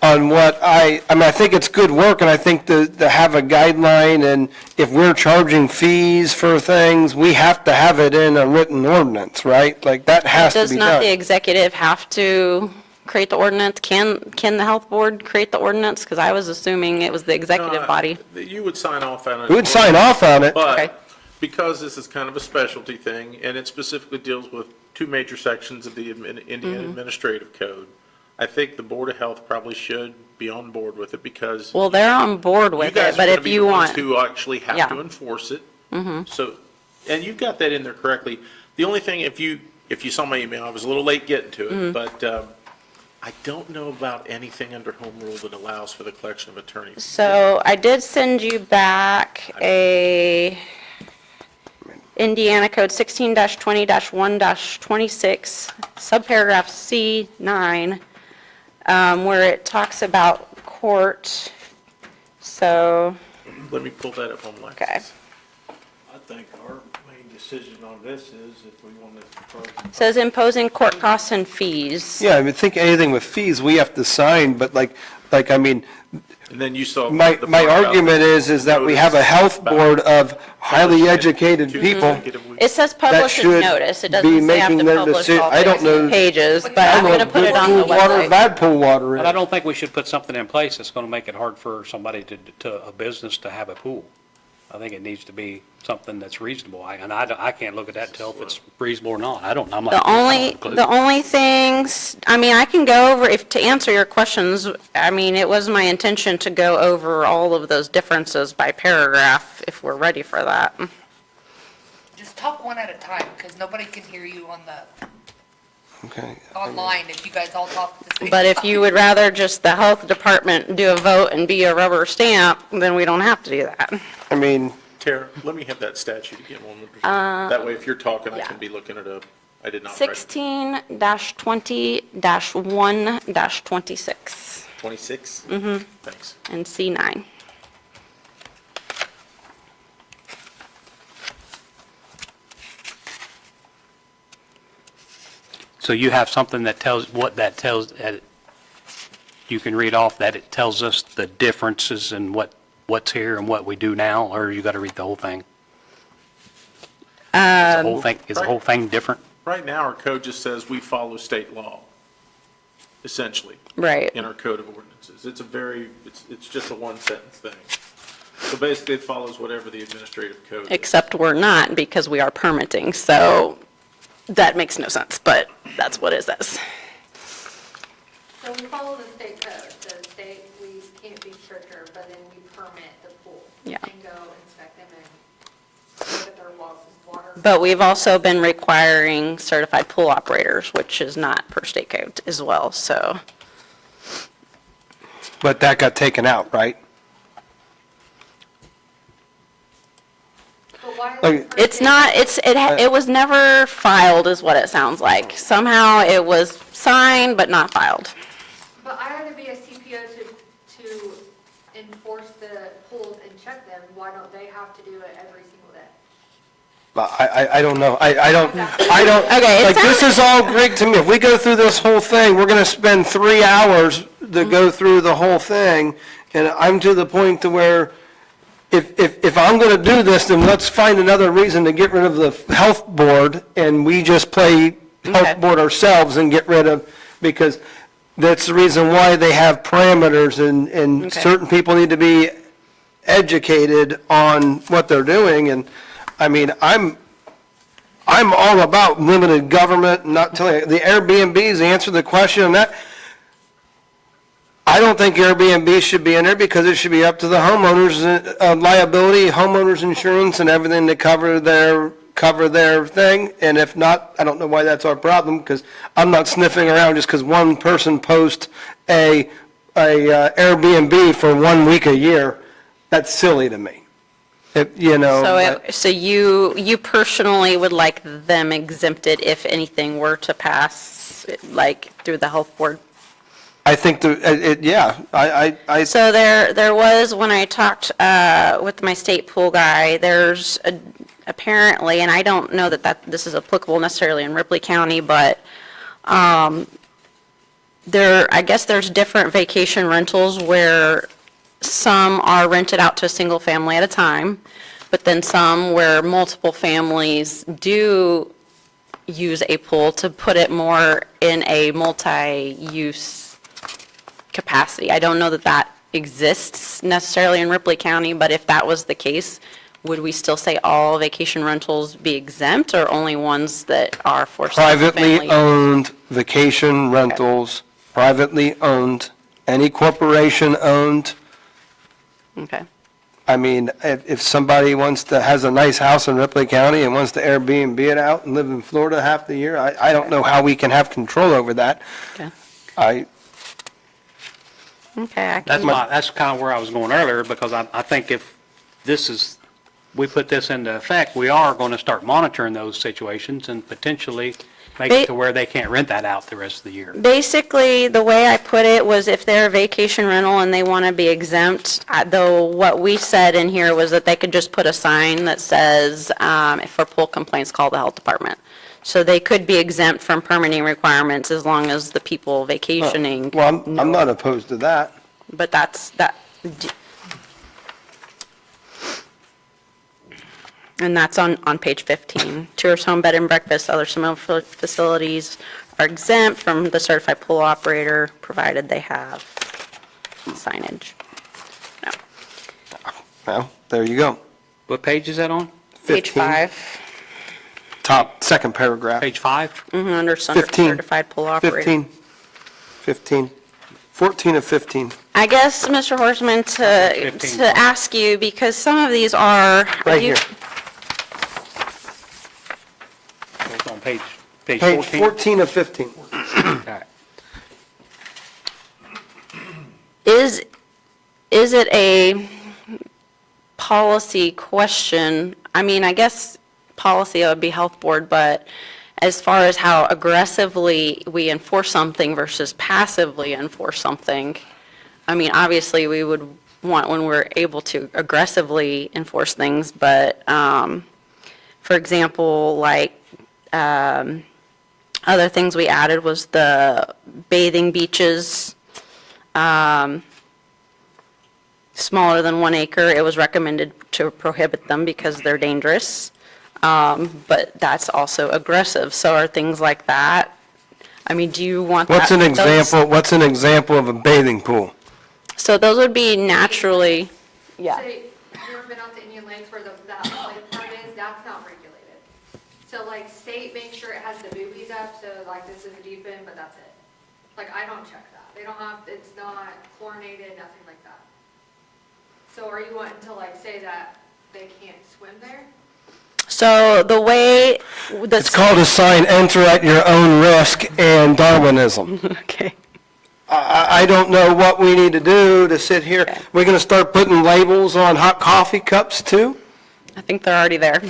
on what I think it's good work, and I think to have a guideline, and if we're charging fees for things, we have to have it in a written ordinance, right? Like, that has to Does be not the done. executive have to create the ordinance? Can the health board create the ordinance? Because I was assuming it was the executive body. You would sign off on it. We would sign off on it. Okay. But because this is kind of a specialty thing, and it specifically deals with two major sections of the Indiana Administrative Code, I think the Board of Health probably should be on board with it because Well, they're on board you with it, guys are but going to if be you the ones want, who actually have Yeah. to enforce it. So, and you've got that in there correctly. The only thing, if you saw my email, I was a little late getting to it, but I don't know about anything under home rule that allows for the collection of attorneys. so I did send you back a Indiana Code 16-20-1-26, subparagraph C9, where it talks about court. So, Let me pull that up on my. okay. I think our main decision on this is if we want to charge. It says imposing court costs and fees. Yeah, I mean, think anything with fees, we have to sign, but I mean, And then you saw. my the part about argument is that we have a health board of highly educated two people. consecutive weeks. It says publish should a notice. It be doesn't say have making to their publish deci- all I don't know. 13 pages, but I I'm don't going know to put good it on the pool water, website. bad pool water But I is. don't think we should put something in place that's going to make it hard for somebody a business to have a pool. I think it needs to be something that's reasonable. I can't look at that and tell if it's reasonable or not. I don't, I'm not. The only things, I mean, I can go over, to answer your questions, I mean, it was my intention to go over all of those differences by paragraph, if we're ready for that. Just talk one at a time, because nobody can hear you on the, Okay. online if you guys all talk at the same time. But if you would rather just the health department do a vote and be a rubber stamp, then we don't have to do that. I mean, Tara, let me have that statute again, 1%. That way, if you're talking, I yeah. can be looking it up. I did not write it. 16-20-1-26 26? Thanks. and C9. So you have something that tells, you can read off that it tells us the differences in what's here and what we do now, or you got to read the whole thing? Is the whole thing different? Right now, our code just says we follow state law, essentially, Right. in our code of ordinances. It's just a one-sentence thing. So basically, it follows whatever the administrative code is. Except we're not, because we are permitting, so that makes no sense, but that's what it says. So we follow the state code. The state, we can't be stricter, but then we permit the pool. Yeah. And go inspect them and look at their water. But we've also been requiring certified pool operators, which is not per state code as well, so. but that got taken out, right? But why is Like, it per It's state? not, it was never filed, is what it sounds like. Somehow it was signed, but not filed. But I had to be a CPO to enforce the pools and check them. Why don't they have to do it every single day? But I don't know. I don't, Okay, it like, this sounds- is all Greek to me. If we go through this whole thing, we're gonna spend 3 hours to go through the whole thing, and I'm to the point to where if I'm gonna do this, then let's find another reason to get rid of the health board, and we just play Okay. health board ourselves and get rid of, because that's the reason why they have parameters, and Okay. certain people need to be educated on what they're doing, and, I mean, I'm all about limited government, not telling, the Airbnbs, answer the question on that. I don't think Airbnb should be in there because it should be up to the homeowners, liability, homeowners insurance and everything to cover their thing. And if not, I don't know why that's our problem, because I'm not sniffing around just because one person posts a Airbnb for 1 week a year. That's silly to me. You know. So you personally would like them exempted if anything were to pass, like through the health board? I think yeah, So there was, when I talked with my state pool guy, there's apparently, and I don't know that this is applicable necessarily in Ripley County, but there is a requirement that if you have a pool, you have to have a certified pool operator. And I don't know that this is applicable necessarily in Ripley County, but there's apparently, and I don't know that this is applicable necessarily in Ripley County, but I guess there's different vacation rentals where some are rented out to a single family at a time, but then some where multiple families do use a pool to put it more in a multi-use capacity. I don't know that that exists necessarily in Ripley County, but if that was the case, would we still say all vacation rentals be exempt or only ones that are for single Privately family? owned vacation rentals, privately owned, any corporation owned. Okay. I mean, if somebody has a nice house in Ripley County and wants to Airbnb it out and live in Florida half the year, I don't know how we can have control over that. Okay. I, That's kind of where I was going earlier, because I think if we put this into effect, we are going to start monitoring those situations and potentially make it to where they can't rent that out the rest of the year. Basically, the way I put it was if they're a vacation rental and they want to be exempt, though what we said in here was that they could just put a sign that says, for pool complaints, call the health department. So they could be exempt from permitting requirements as long as the people vacationing. well, I'm not opposed to that. But that. And that's on page 15. Tourist home, bed and breakfast, other similar facilities are exempt from the certified pool operator, provided they have signage. No. Well, there you go. What page is that on? Page 15. 5, Top, second paragraph. Page 5? under 15. certified pool operator. 15. 14 of 15. I guess, Mr. Horstman, 15. to ask you, because some of these are. Right here. It's on page 14? Page 14 of 15. All right. Is it a policy question? I mean, I guess policy would be health board, but as far as how aggressively we enforce something versus passively enforce something, I mean, obviously, we would want when we're able to aggressively enforce things, but, for example, like, other things we added was the bathing beaches, smaller than 1 acre. It was recommended to prohibit them because they're dangerous, but that's also aggressive. So are things like that? I mean, do you want that? What's an example of a bathing pool? So those would be naturally, yeah. Say, have you ever been out to Indian Lakes where that lake part is? That's not regulated. So like state makes sure it has the boobies up, so like this is a deep end, but that's it. Like I don't check that. They don't have, it's not chlorinated, nothing like that. So are you wanting to like say that they can't swim there? So the way the. It's called a sign, enter at your own risk and Darwinism. Okay. I don't know what we need to do to sit here. We're going to start putting labels on hot coffee cups too? I think they're already there.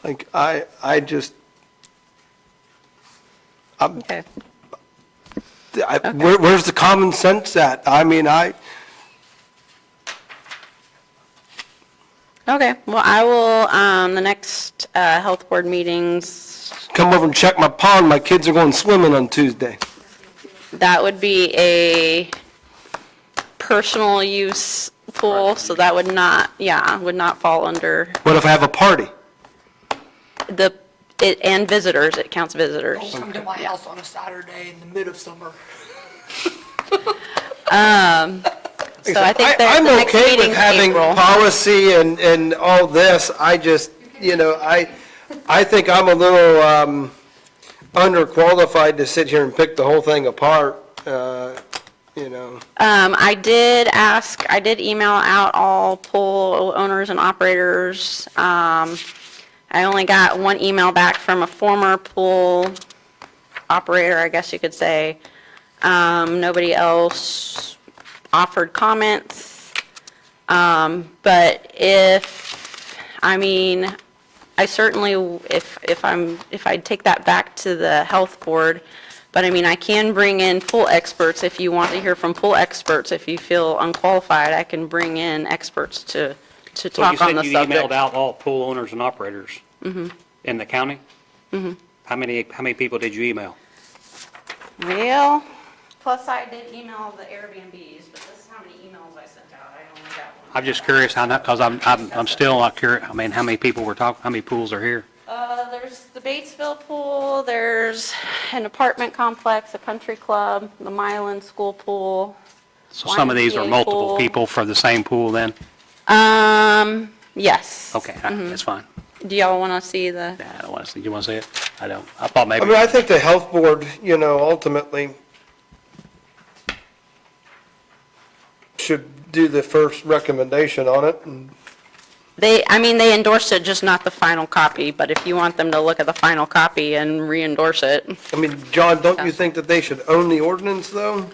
Like, I just, Okay. where's the common sense at? I mean, Okay, well, I will, the next health board meetings, come over and check my pond. My kids are going swimming on Tuesday. that would be a personal use pool, so that would not, would not fall under What if I have a party? and visitors, it counts visitors. Don't come to my house on a Saturday in the mid of summer. So I think the I'm next okay meeting's with having April. policy and all this. I just, I think I'm a little underqualified to sit here and pick the whole thing apart, I did email out all pool owners and operators. I only got one email back from a former pool operator, I guess you could say. Nobody else offered comments. But I certainly, if I take that back to the health board, but I mean, I can bring in pool experts if you want to hear from pool experts. If you feel unqualified, I can bring in experts to So you talk on the said you subject. emailed out all pool owners and operators in the county? How many people did you email? Well, plus I did email the Airbnbs, but this is how many emails I sent out. I only got one. I'm just curious how, because I'm still not curious, I mean, how many people we're talking, how many pools are here? There's the Batesville pool, there's an apartment complex, a country club, the Milan school pool. So some of these are YMCA multiple pool. people for the same pool then? Yes. Okay, that's fine. Do y'all want to see the? Nah, I don't want to see, you want to see it? I don't. I thought I maybe. mean, I think the health board, ultimately should do the first recommendation on it. And They endorsed it, just not the final copy, but if you want them to look at the final copy and re-endorse it. I mean, John, don't you think that they should own the ordinance, though?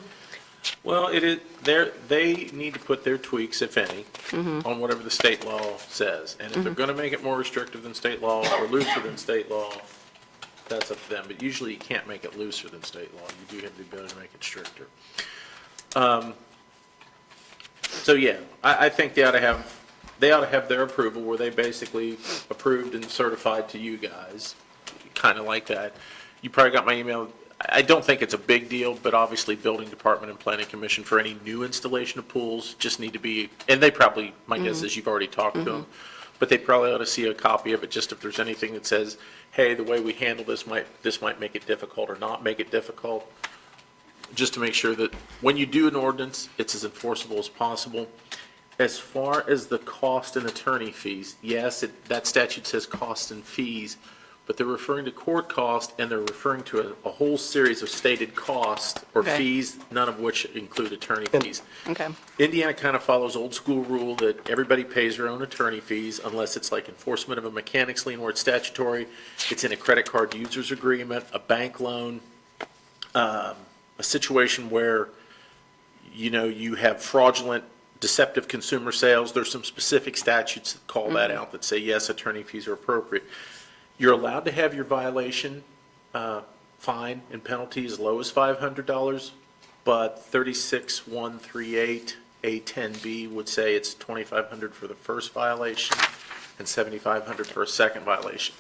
Well, they need to put their tweaks, if any, on whatever the state law says. And if they're going to make it more restrictive than state law or looser than state law, that's up to them. But usually you can't make it looser than state law. You do have the ability to make it stricter. So yeah, I think they ought to have their approval where they basically approved and certified to you guys, kind of like that. You probably got my email. I don't think it's a big deal, but obviously Building Department and Planning Commission for any new installation of pools just need to be, and they probably, my guess is you've already talked to them, but they probably ought to see a copy of it, just if there's anything that says, hey, the way we handle this might make it difficult or not make it difficult, just to make sure that when you do an ordinance, it's as enforceable as possible. As far as the cost and attorney fees, yes, that statute says cost and fees, but they're referring to court cost, and they're referring to a whole series of stated costs or Okay. fees, none of which include attorney fees. Okay. Indiana kind of follows old school rule that everybody pays their own attorney fees unless it's like enforcement of a mechanics lien where it's statutory, it's in a credit card user's agreement, a bank loan, a situation where, you have fraudulent, deceptive consumer sales. There's some specific statutes that call that out that say, yes, attorney fees are appropriate. You're allowed to have your violation fine and penalty as low as $500, but 36138A10B would say it's $2,500 for the first violation and $7,500 for a second violation.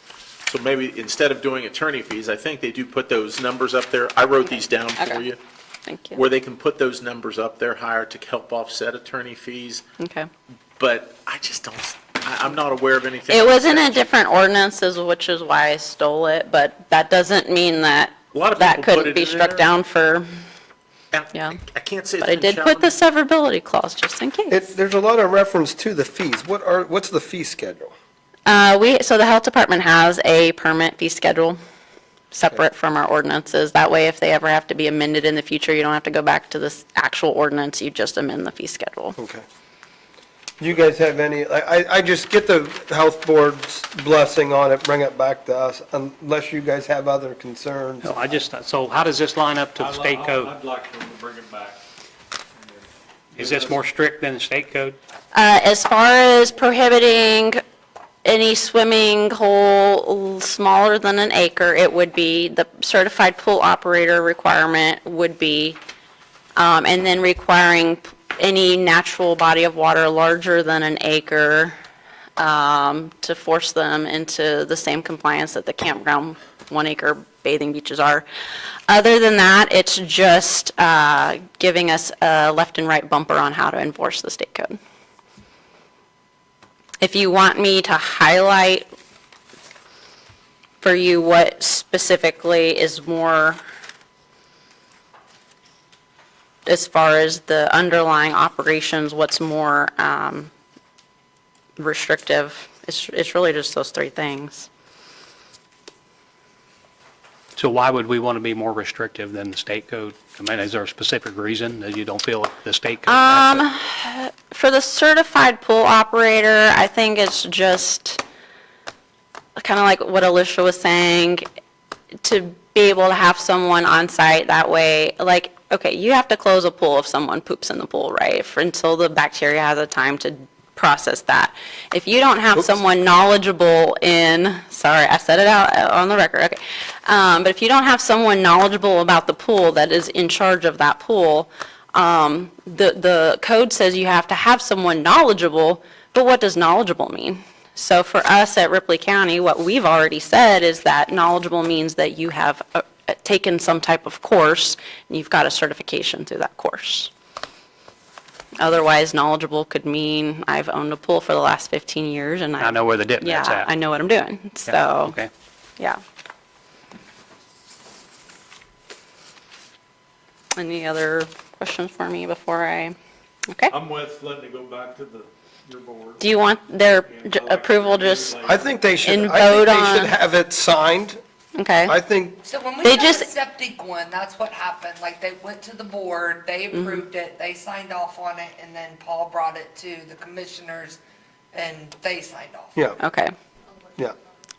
So maybe instead of doing attorney fees, I think they do put those numbers up there. I wrote these down for Okay. you, Thank you. where they can put those numbers up there higher to help offset attorney fees, Okay. but I just don't, I'm not aware of anything. It was in a different ordinances, which is why I stole it, but that doesn't mean that A lot of that people put couldn't it be in struck there. down for, And yeah. I can't say it's but I been did put the challenging. severability clause just in case. There's a lot of reference to the fees. What's the fee schedule? So the health department has a permit fee schedule separate from our ordinances. That way, if they ever have to be amended in the future, you don't have to go back to this actual ordinance, you just amend the fee schedule. Okay. Do you guys have any, I just get the health board's blessing on it, bring it back to us, unless you guys have other concerns. No, so how does this line up to the state code? I'd like them to bring it back. Is this more strict than the state code? As far as prohibiting any swimming hole smaller than an acre, it would be, the certified pool operator requirement would be, and then requiring any natural body of water larger than an acre, to force them into the same compliance that the campground 1 acre bathing beaches are. Other than that, it's just giving us a left and right bumper on how to enforce the state code. If you want me to highlight for you what specifically is more, as far as the underlying operations, what's more restrictive, it's really just those 3 things. So why would we want to be more restrictive than the state code? I mean, is there a specific reason that you don't feel the state code? For the certified pool operator, I think it's just kind of like what Alicia was saying, to be able to have someone on site that way, like, okay, you have to close a pool if someone poops in the pool, right? Until the bacteria has a time to process that. If you don't have someone knowledgeable in, sorry, I said it out on the record, okay. But if you don't have someone knowledgeable about the pool that is in charge of that pool, the code says you have to have someone knowledgeable, but what does knowledgeable mean? So for us at Ripley County, what we've already said is that knowledgeable means that you have taken some type of course, and you've got a certification through that course. Otherwise, knowledgeable could mean I've owned a pool for the last 15 years, and I know where the dip net's Yeah, at. I know what I'm doing, Yeah, so, Okay. yeah. Any other questions for me before okay? I'm with letting it go back to your board. Do you want their And I like approval to just, like- I think they should, And I think vote they on- should have it signed. okay? I think, So when we They had the just- septic one, that's what happened. Like, they went to the board, they Mm-hmm. approved it, they signed off on it, and then Paul brought it to the commissioners, and they signed off. yeah, Okay, yeah,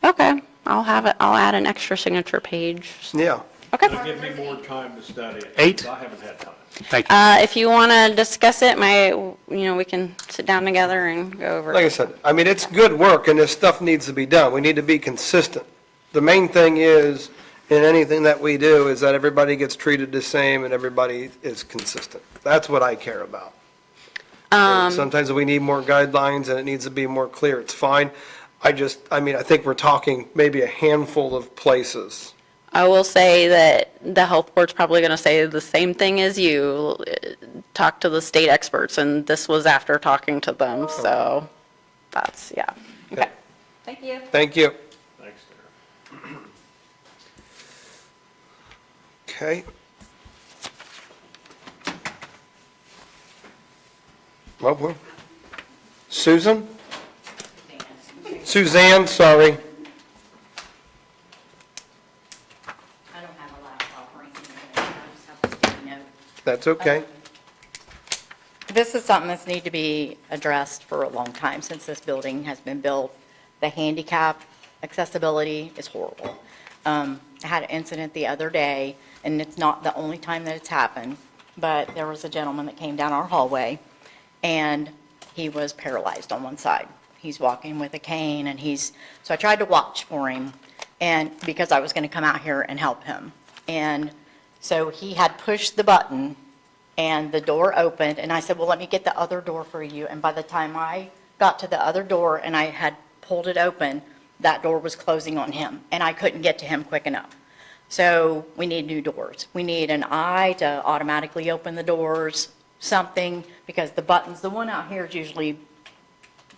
okay, I'll have it, I'll add an extra signature page. yeah. Okay. It'll give me more time to study it. 8? 'Cause I haven't had time. Thank you. If you want to discuss it, we can sit down together and go over Like I it. said, I mean, it's good work, and this stuff needs to be done. We need to be consistent. The main thing is, in anything that we do, is that everybody gets treated the same and everybody is consistent. That's what I care about. And sometimes we need more guidelines, and it needs to be more clear. It's fine. I think we're talking maybe a handful of places. I will say that the health board's probably going to say the same thing as you. Talk to the state experts, and this was after talking to them, so that's, yeah. Okay. Thank you. Thank you. Thanks, Darren. Okay. Susan? Suzanne, sorry. I don't have a laptop or anything, I just have a sticky note. That's okay. This is something that's need to be addressed for a long time, since this building has been built. The handicap accessibility is horrible. I had an incident the other day, and it's not the only time that it's happened, but there was a gentleman that came down our hallway, and he was paralyzed on one side. He's walking with a cane, and so I tried to watch for him, and because I was going to come out here and help him. And so he had pushed the button, and the door opened, and I said, well, let me get the other door for you. And by the time I got to the other door and I had pulled it open, that door was closing on him, and I couldn't get to him quick enough. So we need new doors. We need an eye to automatically open the doors, something, because the buttons, the one out here is usually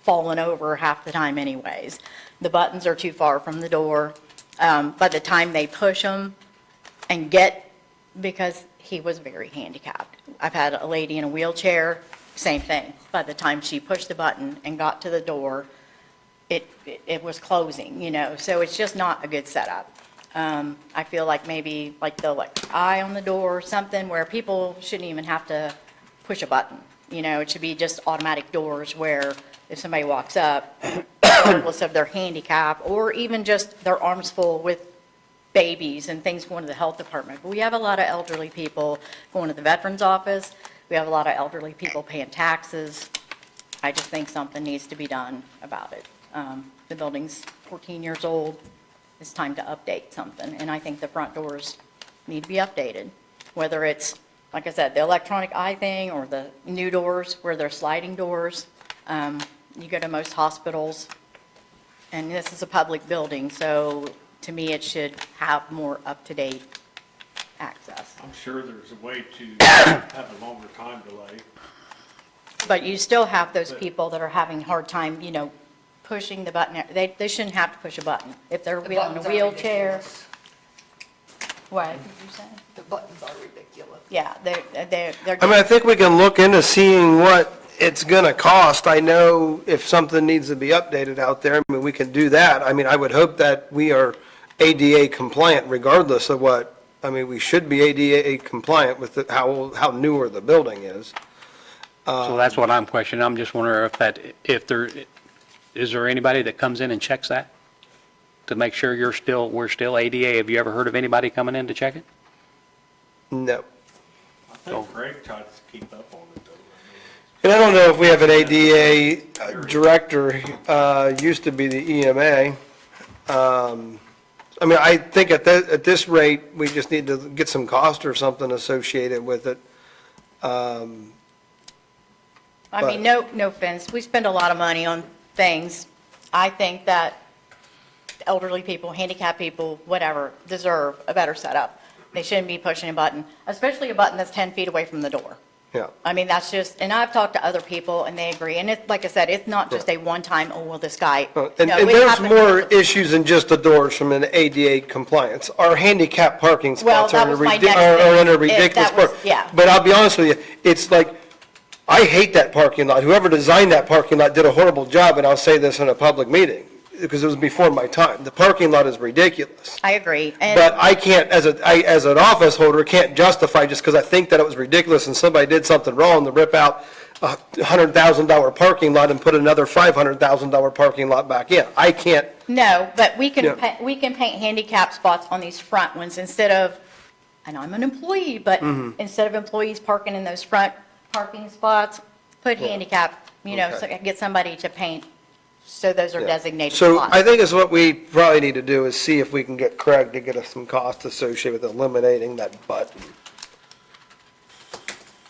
falling over half the time anyways. The buttons are too far from the door. By the time they push them and because he was very handicapped. I've had a lady in a wheelchair, same thing. By the time she pushed the button and got to the door, it was closing, so it's just not a good setup. I feel like maybe like the electric eye on the door or something where people shouldn't even have to push a button. It should be just automatic doors where if somebody walks up, regardless of their handicap or even just their arms full with babies and things going to the health department. But we have a lot of elderly people going to the veterans office. We have a lot of elderly people paying taxes. I just think something needs to be done about it. The building's 14 years old. It's time to update something. And I think the front doors need to be updated, whether it's, like I said, the electronic eye thing or the new doors where they're sliding doors. You go to most hospitals, and this is a public building, so to me, it should have more up-to-date access. I'm sure there's a way to have a longer time delay. But you still have those people that are having a hard time, pushing the button. They shouldn't have to push a button. If they're The in a buttons are wheelchair. ridiculous. What did you say? The buttons are ridiculous. Yeah, they're. I mean, I think we can look into seeing what it's going to cost. I know if something needs to be updated out there, I mean, we can do that. I mean, I would hope that we are ADA compliant regardless of what, I mean, we should be ADA compliant with how newer the building is. So that's what I'm questioning. I'm just wondering is there anybody that comes in and checks that? To make sure we're still ADA? Have you ever heard of anybody coming in to check it? No. I think Greg tried to keep up on it, though. And I don't know if we have an ADA director, used to be the EMA. I mean, I think at this rate, we just need to get some cost or something associated with it. I mean, no offense, we spend a lot of money on things. I think that elderly people, handicapped people, whatever, deserve a better setup. They shouldn't be pushing a button, especially a button that's 10 feet away from the door. Yeah. I mean, that's just, and I've talked to other people, and they agree. And it's, like I said, it's not just a one-time, oh, well, this guy. And No, and it there's happens- more issues than just the doors from an ADA compliance. Our handicap parking Well, spots that are was my in next a thing. ridiculous That was- part. yeah. But I'll be honest with you, it's like, I hate that parking lot. Whoever designed that parking lot did a horrible job, and I'll say this in a public meeting, because it was before my time. The parking lot is ridiculous. I agree. But I can't, as an office holder, can't justify just because I think that it was ridiculous and somebody did something wrong to rip out a $100,000 parking lot and put another $500,000 parking lot back in. I can't, No, but we Yeah. we can paint handicap spots on these front ones instead of, and I'm an employee, but Mm-hmm. instead of employees parking in those front parking spots, put handicap, so get somebody to paint, so those are designated so spots. I think is what we probably need to do is see if we can get Craig to get us some costs associated with eliminating that button.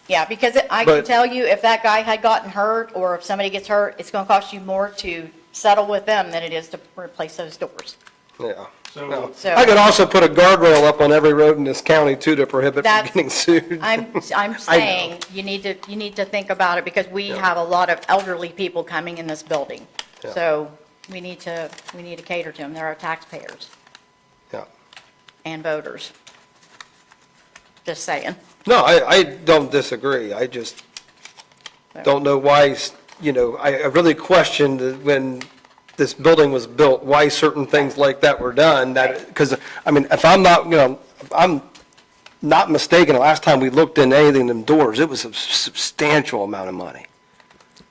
Yeah, because I can But- tell you, if that guy had gotten hurt, or if somebody gets hurt, it's gonna cost you more to settle with them than it is to replace those doors. Yeah. No. So- I could also put a guardrail up on every road in this county too to prohibit from That's- getting sued. I'm saying, you need to think about it, because we have a lot of elderly people coming in this building. Yeah. So we need to cater to them. They're our taxpayers Yeah. and voters. Just saying. No, I don't disagree. I just don't know why, I really questioned when this building was built, why certain things like that were done, because, I mean, if I'm not, if I'm not mistaken, the last time we looked in anything in them doors, it was a substantial amount of money.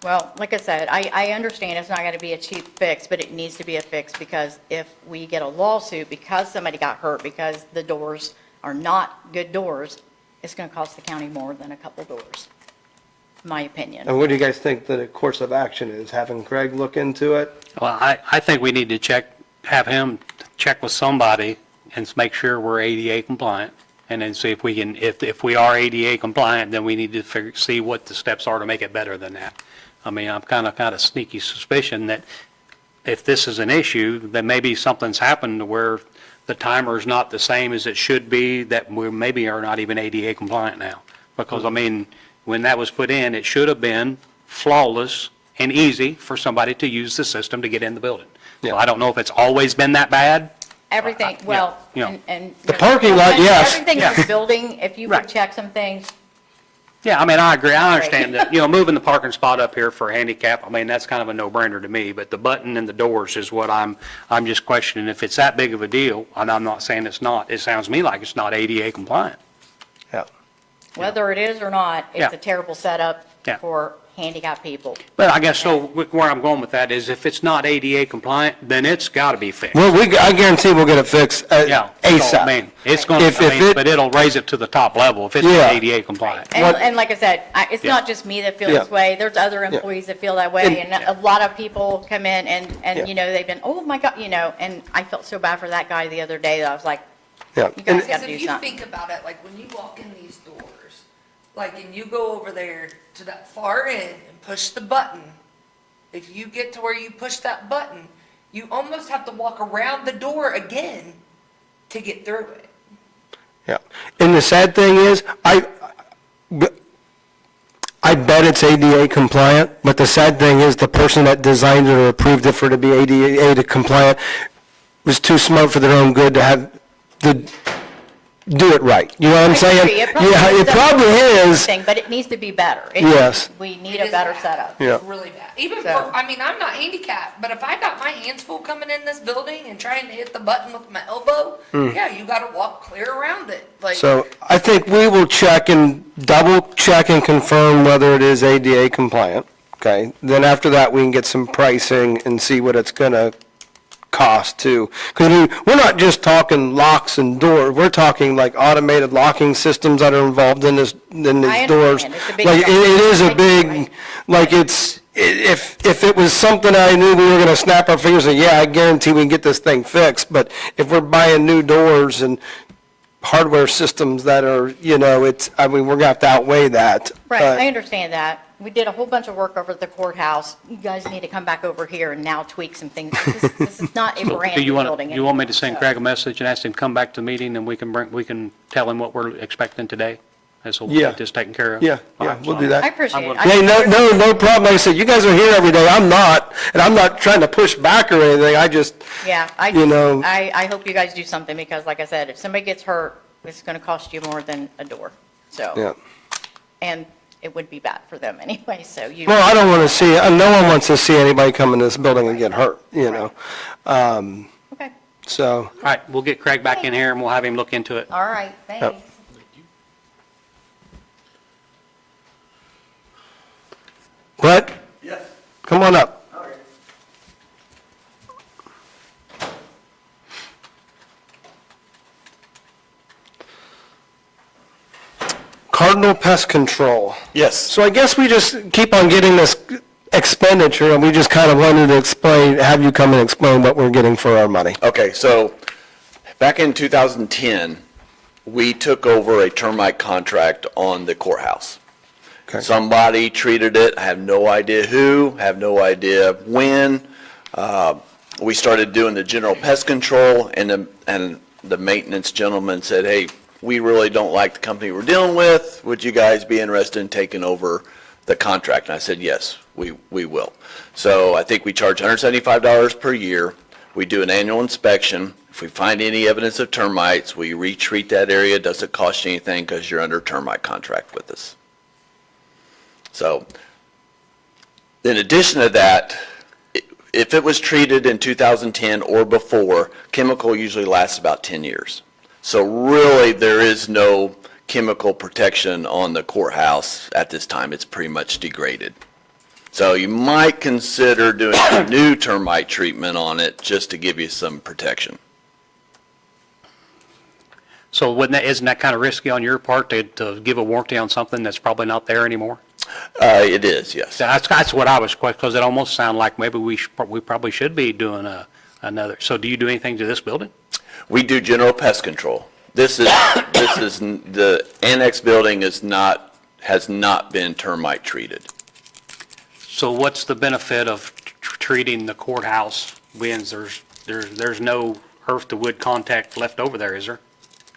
Well, like I said, I understand it's not going to be a cheap fix, but it needs to be a fix, because if we get a lawsuit because somebody got hurt because the doors are not good doors, it's going to cost the county more than a couple doors, my opinion. And what do you guys think the course of action is? Having Craig look into it? Well, I think we need to have him check with somebody and make sure we're ADA compliant, and then see if we can, if we are ADA compliant, then we need to see what the steps are to make it better than that. I mean, I'm kind of sneaky suspicion that if this is an issue, then maybe something's happened where the timer's not the same as it should be, that we maybe are not even ADA compliant now. Because, I mean, when that was put in, it should have been flawless and easy for somebody to use the system to get in the building. Yeah. So I don't know if it's always been that bad. Everything, Yeah, well, you know. and. The parking lot, yes. Everything in this building, if you would Right. check some things, Yeah, I mean, I agree, I understand that, moving the parking spot up here for handicap, I mean, that's kind of a no-brainer to me, but the button and the doors is what I'm just questioning, if it's that big of a deal, and I'm not saying it's not, it sounds to me like it's not ADA compliant. Yeah. whether it is or not, it's Yeah. a terrible setup Yeah. for handicapped people. But I guess, so where I'm going with that is, if it's not ADA compliant, then it's got to be fixed. Well, I guarantee we'll get it fixed Yeah. So, I ASAP. mean, it's going If to, it- but it'll raise it to the top level if it's Yeah. not ADA compliant. And like I said, it's Yeah. not just me that feels Yeah. this way. There's other employees that feel that way. And- And a lot of people come in Yeah. and, they've been, oh my God, and I felt so bad for that guy the other day that I was like, Yeah. you guys And- got Because to do if you something. think about it, like when you walk in these doors, like, and you go over there to that far end and push the button, if you get to where you push that button, you almost have to walk around the door again to get through it. Yeah. And the sad thing is, I bet it's ADA compliant, but the sad thing is the person that designed it or approved it for it to be ADA compliant was too smart for their own good to have, do it right. You know what I'm I saying? agree. Yeah, it does probably is. thing, But it needs to be better. Yes. We need It a is better bad. setup. Yeah. It's really bad. Even So- for, I mean, I'm not handicapped, but if I got my hands full coming in this building and trying to hit the button with my elbow, yeah, you gotta walk clear around it. Like, So I think we will check and double check and confirm whether it is ADA compliant, okay? Then after that, we can get some pricing and see what it's gonna cost too. Because we're not just talking locks and doors, we're talking like automated locking systems that are involved in these I doors. understand. It's a big Like, it is a Right. big, like if it was something I knew we were gonna snap our fingers and, yeah, I guarantee we can get this thing fixed, but if we're buying new doors and hardware systems that are, we're gonna have to outweigh that. Right, I understand that. we did a whole bunch of work over at the courthouse. You guys need to come back over here and now tweak some things. This is not a brand Do new you want, building. you want me to send anymore, Craig a message and ask him to come back to the meeting and we can tell him what we're expecting today? And so we'll Yeah. get this taken care of? Yeah, we'll do so. I that. appreciate it. Hey, no problem. Like I said, you guys are here every day. I'm not, and I'm not trying to push back or anything. I just, Yeah, you know. I hope you guys do something, because like I said, if somebody gets hurt, it's gonna cost you more than a door, so. yeah. And it would be bad for them anyway, so you. Well, I don't want to see, no one wants to see anybody come in this building and get hurt, you know? Okay, So, All right, we'll get Craig back in here and we'll have him look into it. all right, thanks. what? Yes. Come on up. Cardinal Pest Control. Yes. So I guess we just keep on getting this expenditure, and we just kind of wanted to explain, have you come and explain what we're getting for our money. Okay, so back in 2010, we took over a termite contract on the courthouse. Okay. Somebody treated it, I have no idea who, have no idea when. We started doing the general pest control, and the maintenance gentleman said, hey, we really don't like the company we're dealing with. Would you guys be interested in taking over the contract? And I said, yes, we will. So I think we charge $175 per year. We do an annual inspection. If we find any evidence of termites, we retreat that area. It doesn't cost you anything because you're under a termite contract with us. So in addition to that, if it was treated in 2010 or before, chemical usually lasts about 10 years. So really, there is no chemical protection on the courthouse at this time. It's pretty much degraded. So you might consider doing a new termite treatment on it just to give you some protection. So isn't that kind of risky on your part to give a warranty on something that's probably not there anymore? It is, yes. That's what I was, because it almost sounded like maybe we probably should be doing another. So do you do anything to this building? We do general pest control. The annex building has not been termite treated. So what's the benefit of treating the courthouse when there's no earth to wood contact left over there, is there?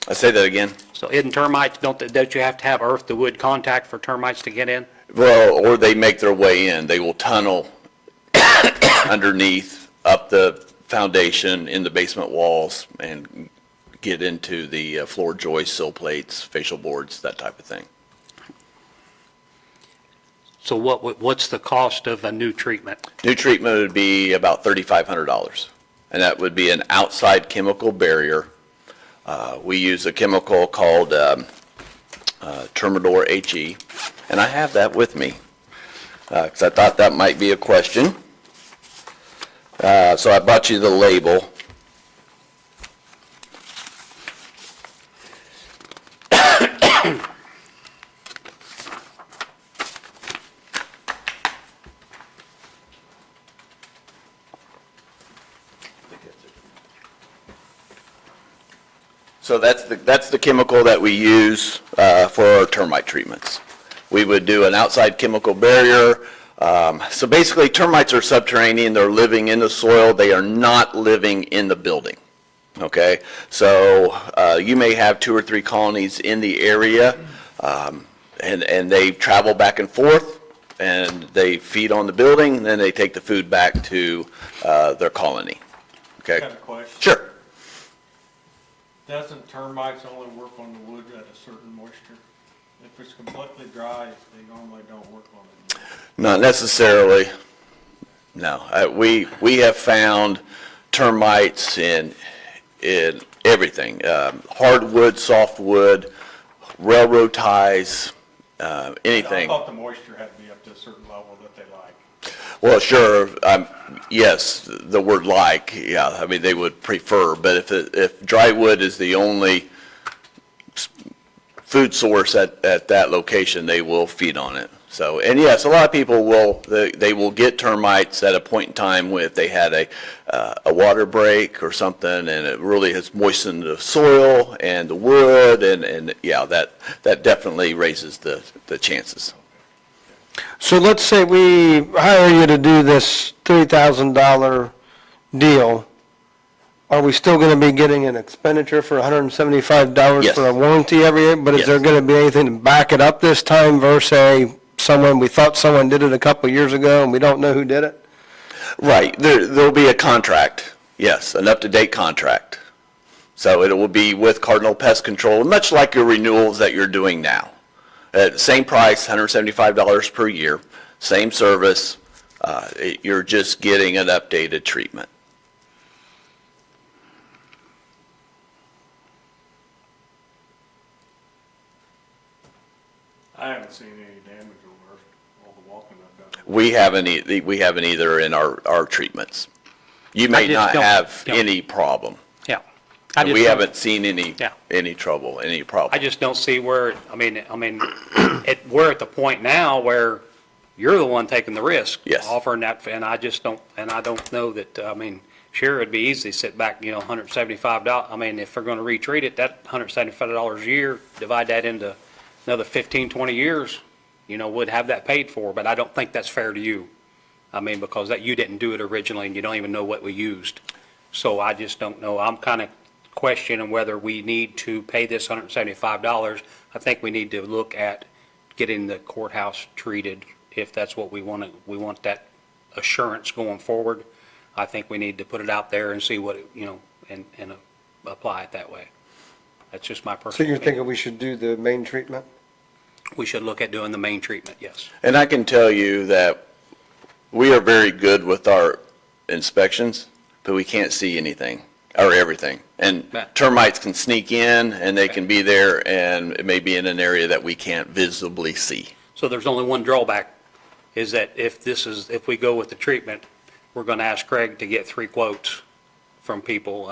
I say that again. So isn't termites, don't you have to have earth to wood contact for termites to get in? Well, or they make their way in. They will tunnel underneath, up the foundation, in the basement walls, and get into the floor joists, sill plates, facial boards, that type of thing. So what's the cost of a new treatment? New treatment would be about $3,500, and that would be an outside chemical barrier. We use a chemical called Termidor HE, and I have that with me because I thought that might be a question. So I brought you the label. So that's the chemical that we use for our termite treatments. We would do an outside chemical barrier. So basically, termites are subterranean. They're living in the soil. They are not living in the building. Okay? So you may have 2 or 3 colonies in the area, and they travel back and forth, and they feed on the building, and then they take the food back to their colony. Okay? Got a question? Sure. Doesn't termites only work on the wood at a certain moisture? If it's completely dry, they normally don't work on it. Not necessarily. No. We have found termites in everything. Hardwood, softwood, railroad ties, anything. I thought the moisture had to be up to a certain level that they like. Well, sure, yes, the word like, yeah, I mean, they would prefer, but if dry wood is the only food source at that location, they will feed on it. So, and yes, a lot of people they will get termites at a point in time if they had a water break or something, and it really has moistened the soil and the wood, and yeah, that definitely raises the chances. So let's say we hire you to do this $3,000 deal. Are we still going to be getting an expenditure for $175 Yes. for a warranty every year? But is Yes. there going to be anything to back it up this time versus we thought someone did it a couple of years ago and we don't know who did it? Right, there'll be a contract, yes, an up-to-date contract. So it will be with Cardinal Pest Control, much like your renewals that you're doing now. Same price, $175 per year, same service, you're just getting an updated treatment. I haven't seen any damage on all the walking I've done. We haven't either in our treatments. You I may just not don't- have yeah. any problem. Yeah. I And just we don't- haven't seen Yeah. any trouble, any I problem. just don't see where, we're at the point now where you're the one taking the risk. Yes. Offering that, and I don't know that, sure, it'd be easy to sit back, $175. If we're gonna retreat it, that $175 a year, divide that into another 15, 20 years, would have that paid for, but I don't think that's fair to you. Because you didn't do it originally and you don't even know what we used. So I just don't know. I'm kind of questioning whether we need to pay this $175. I think we need to look at getting the courthouse treated, if that's what we want that assurance going forward. I think we need to put it out there and see what, and apply it that way. That's just my So personal you're opinion. thinking we should do the main treatment? We should look at doing the main treatment, yes. And I can tell you that we are very good with our inspections, but we can't see anything or everything. And Yeah. termites can sneak in and they can be there and it may be in an area that we can't visibly see. So there's only one drawback, is that if we go with the treatment, we're going to ask Craig to get 3 quotes from people.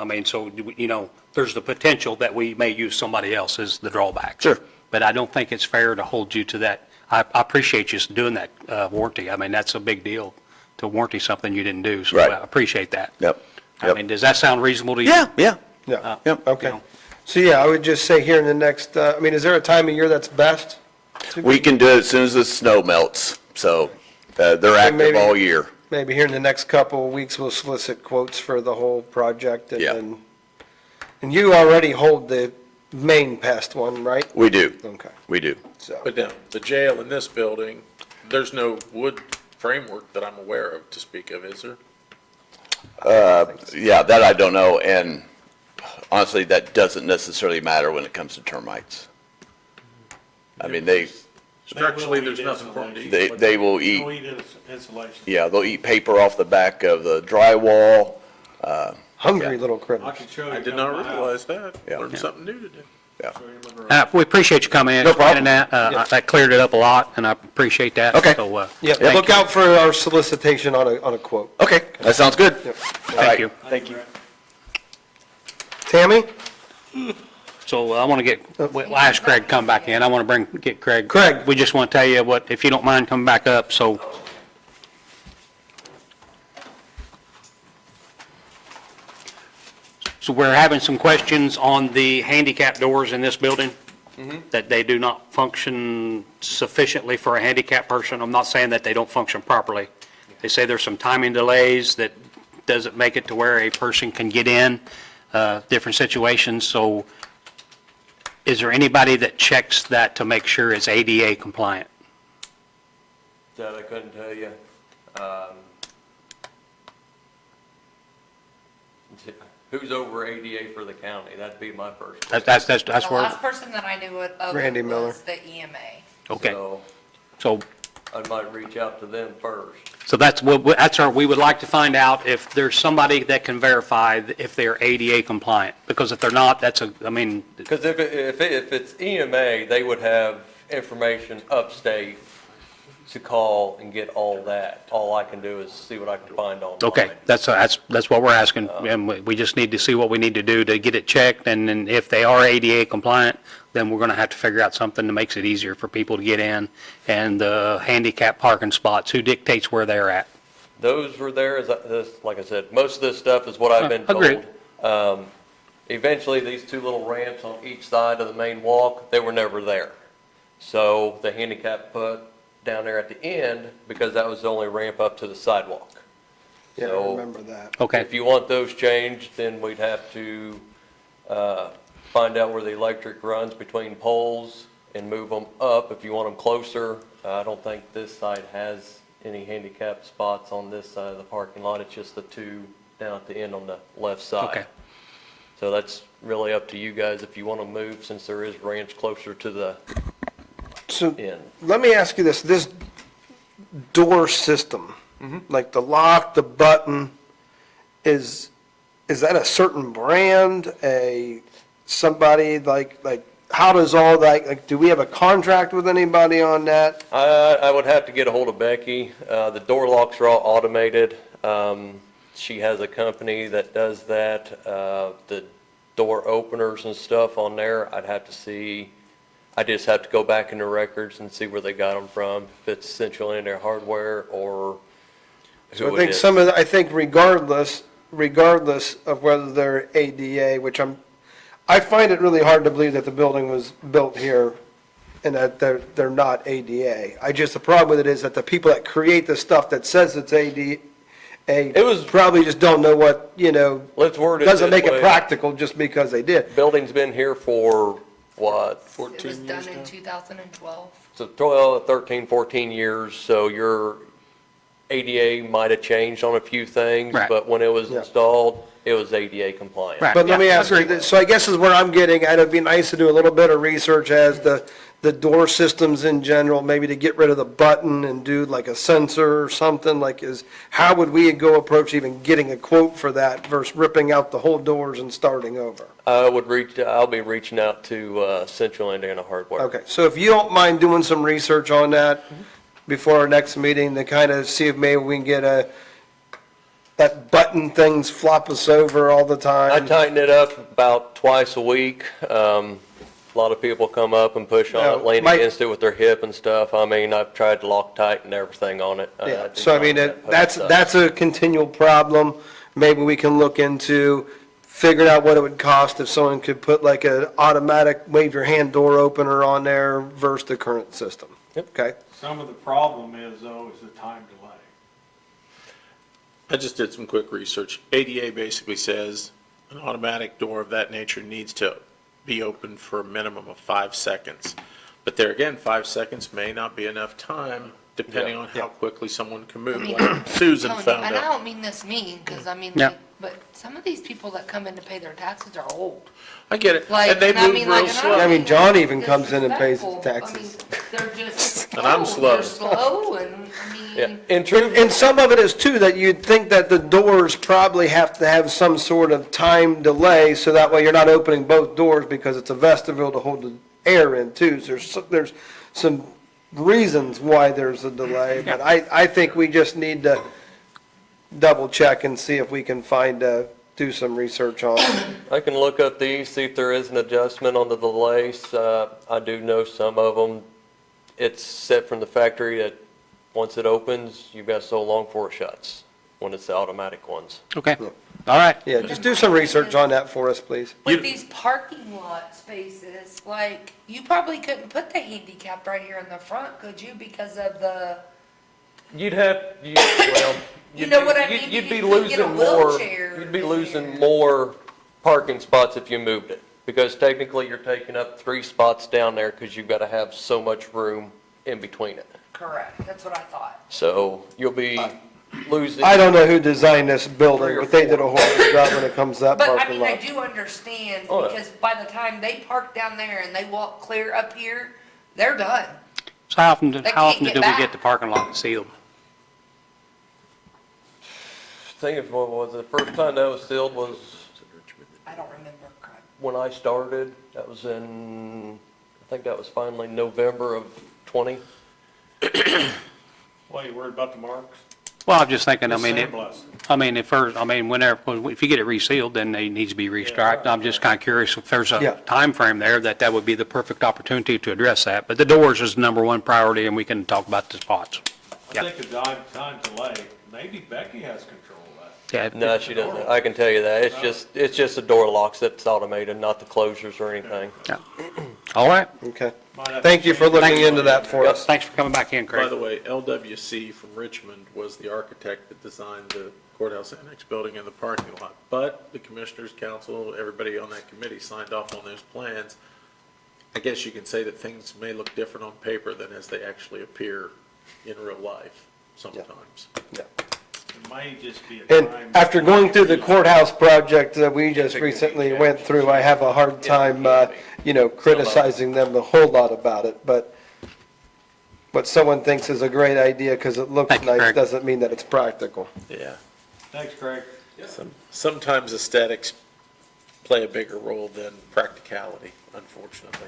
There's the potential that we may use somebody else is the drawback. Sure. But I don't think it's fair to hold you to that. I appreciate you doing that warranty. That's a big deal to warranty something you didn't do. So Right. I appreciate that. Yep. Yep. Does that sound reasonable to you? Yeah, yeah. Yeah. Yep. Okay. So yeah, I would just say here in the next, is there a time of year that's best? We can do it as soon as the snow melts. So they're active maybe- all year. Maybe here in the next couple of weeks, we'll solicit quotes for the whole project and Yeah. then, and you already hold the main pest one, right? We do. Okay, We do. so. But now, the jail in this building, there's no wood framework that I'm aware of to speak of, is there? Yeah, that I don't know. And honestly, that doesn't necessarily matter when it comes to termites. Structurally, there's nothing for them to eat. They will eat, No eat insulation. yeah, they'll eat paper off the back of the drywall. Hungry little I critters. can show you. I did come not to my house, realize that. Yeah. Learned something new today. show you my garage. We appreciate you coming in. No problem. explaining that. That cleared it up a lot, and I appreciate that. Okay. So, Yeah, thank look you. out for our solicitation on a quote. Okay, that sounds good. Yep. All Thank right. you. Thank you. Tammy? So I want to we'll ask Craig to come back in. I want to get Craig. Craig. We just want to tell you what, if you don't mind coming back up, so. So we're having some questions on the handicap doors in this building, that they do not function sufficiently for a handicapped person. I'm not saying that they don't function properly. They say there's some timing delays that doesn't make it to where a person can get in, different situations. So is there anybody that checks that to make sure it's ADA compliant? That I couldn't tell you. Who's over ADA for the county? That'd be my first question. That's The where, last person that I knew of Randy Miller. was the EMA. okay. So So, I might reach out to them first. so we would like to find out if there's somebody that can verify if they're ADA compliant. Because if they're not, Because if it's EMA, they would have information upstate to call and get all that. All I can do is see what I can find online. okay, that's what we're asking. And we just need to see what we need to do to get it checked. And then if they are ADA compliant, then we're going to have to figure out something that makes it easier for people to get in. And the handicap parking spots, who dictates where they're at? Those were there, like I said, most of this stuff is what I've been Agreed. told. Eventually, these 2 little ramps on each side of the main walk, they were never there. So the handicap put down there at the end because that was the only ramp up to the sidewalk. Yeah, I So remember that. Okay, if you want those changed, then we'd have to find out where the electric runs between poles and move them up if you want them closer. I don't think this side has any handicap spots on this side of the parking lot. It's just the two down at the end on the left side. Okay. So that's really up to you guys if you want to move, since there is ramps closer to the So end. let me ask you this door system, like the lock, the button, is that a certain brand, somebody like, how does all that, like, do we have a contract with anybody on that? I would have to get a hold of Becky. The door locks are all automated. She has a company that does that. The door openers and stuff on there, I'd have to see. I just have to go back in the records and see where they got them from, if it's Central India Hardware or So who I it think is. I think regardless of whether they're ADA, which I find it really hard to believe that the building was built here and that they're not ADA. The problem with it is that the people that create the stuff that says it's ADA, probably just don't know what, Let's word it doesn't this make it way. practical just because they did. Building's been here for, what, It was done in 2012. so 12, 13, 14 years, so your ADA might have changed on a few things, Right. but when it was Yeah. installed, it was ADA compliant. Right. But let me Yeah, ask you, so I guess is where I'm getting at, it'd be nice to do a little bit of research as the door systems in general, maybe to get rid of the button and do like a sensor or something, how would we go approach even getting a quote for that versus ripping out the whole doors and starting over? I'll be reaching out to Central Indiana Hardware. Okay, so if you don't mind doing some research on that before our next meeting, to kind of see if maybe we can get that button things flop us over all the I time. tighten it up about twice a week. A lot of people come up and push on Yeah, it, lean my- against it with their hip and stuff. I mean, I've tried to Loctite and everything on it. Yeah, do so I mean, contact post that's, stuff. that's a continual problem. Maybe we can look into figuring out what it would cost if someone could put like an automatic wave your hand door opener on there versus the current system. Yep. Okay? Some of the problem is though, is the time delay. I just did some quick research. ADA basically says an automatic door of that nature needs to be open for a minimum of 5 seconds. But there again, 5 seconds may not be enough time, depending on how quickly someone can move. Like Susan Tony, found and I out. don't mean this mean, because I mean, Yeah. like, but some of these people that come in to pay their taxes are old. I get it, Like, and they and I move mean, real like, and slow. I mean, don't John mean even comes in and pays his disrespectful. taxes. I mean, they're just. And I'm old. slow. They're slow, and, I Yeah, mean, in truth, And some of it is too, that you'd think that the doors probably have to have some sort of time delay, so that way you're not opening both doors because it's a vestibule to hold the air in too. So there's some reasons why there's a delay, but I think we just need to double check and see if we can do some research on it. I can look up these, see if there is an adjustment on the delays. I do know some of them, it's set from the factory that once it opens, you've got so long before it shuts, when it's the automatic ones. okay, all right. Yeah, just do some research on that for us, please. with these parking lot spaces, like, you probably couldn't put the handicap right here in the front, could you, because of the, You know what I mean? You'd be You couldn't get a losing more, wheelchair you'd be in losing there. more parking spots if you moved it. Because technically, you're taking up 3 spots down there because you've got to have so much room in between it. correct, that's what I thought. So you'll be losing. I don't know who designed this building, 3 or but they did a 4. horrible job when it comes to that But I parking mean, I lot. do understand, Oh, yeah. because by the time they park down there and they walk clear up here, they're done. So how often, They how often can't do get we get back. the parking lot sealed? I think what was the first time that was sealed was I don't remember, crap. when I started. That was I think that was finally November of 20. Why, you worried about the marks? Well, I'm just thinking, Just sandblast. if you get it resealed, then they needs to be restriped. I'm just kind of curious if there's Yeah. a time frame there that would be the perfect opportunity to address that. But the doors is number one priority, and we can talk about the spots. I Yeah. think the time delay, maybe Becky has control of that. Yeah, No, she doesn't. I can tell you that. It's just the door locks that's automated, not the closures or anything. yeah. All right, Okay. Thank you for looking into that for us. Thanks for coming back in, By Craig. the way, LWC from Richmond was the architect that designed the courthouse annex building and the parking lot. But the commissioners, council, everybody on that committee signed off on those plans. I guess you can say that things may look different on paper than as they actually appear in real life sometimes. Yeah. It might just be a And time. after going through the courthouse project that we just recently went through, I have a hard time, criticizing them a whole lot about it, but what someone thinks is a great idea because it looks Thank you, nice Craig. doesn't mean that it's practical. Yeah. Thanks, Craig. Sometimes aesthetics play a bigger role than practicality, unfortunately.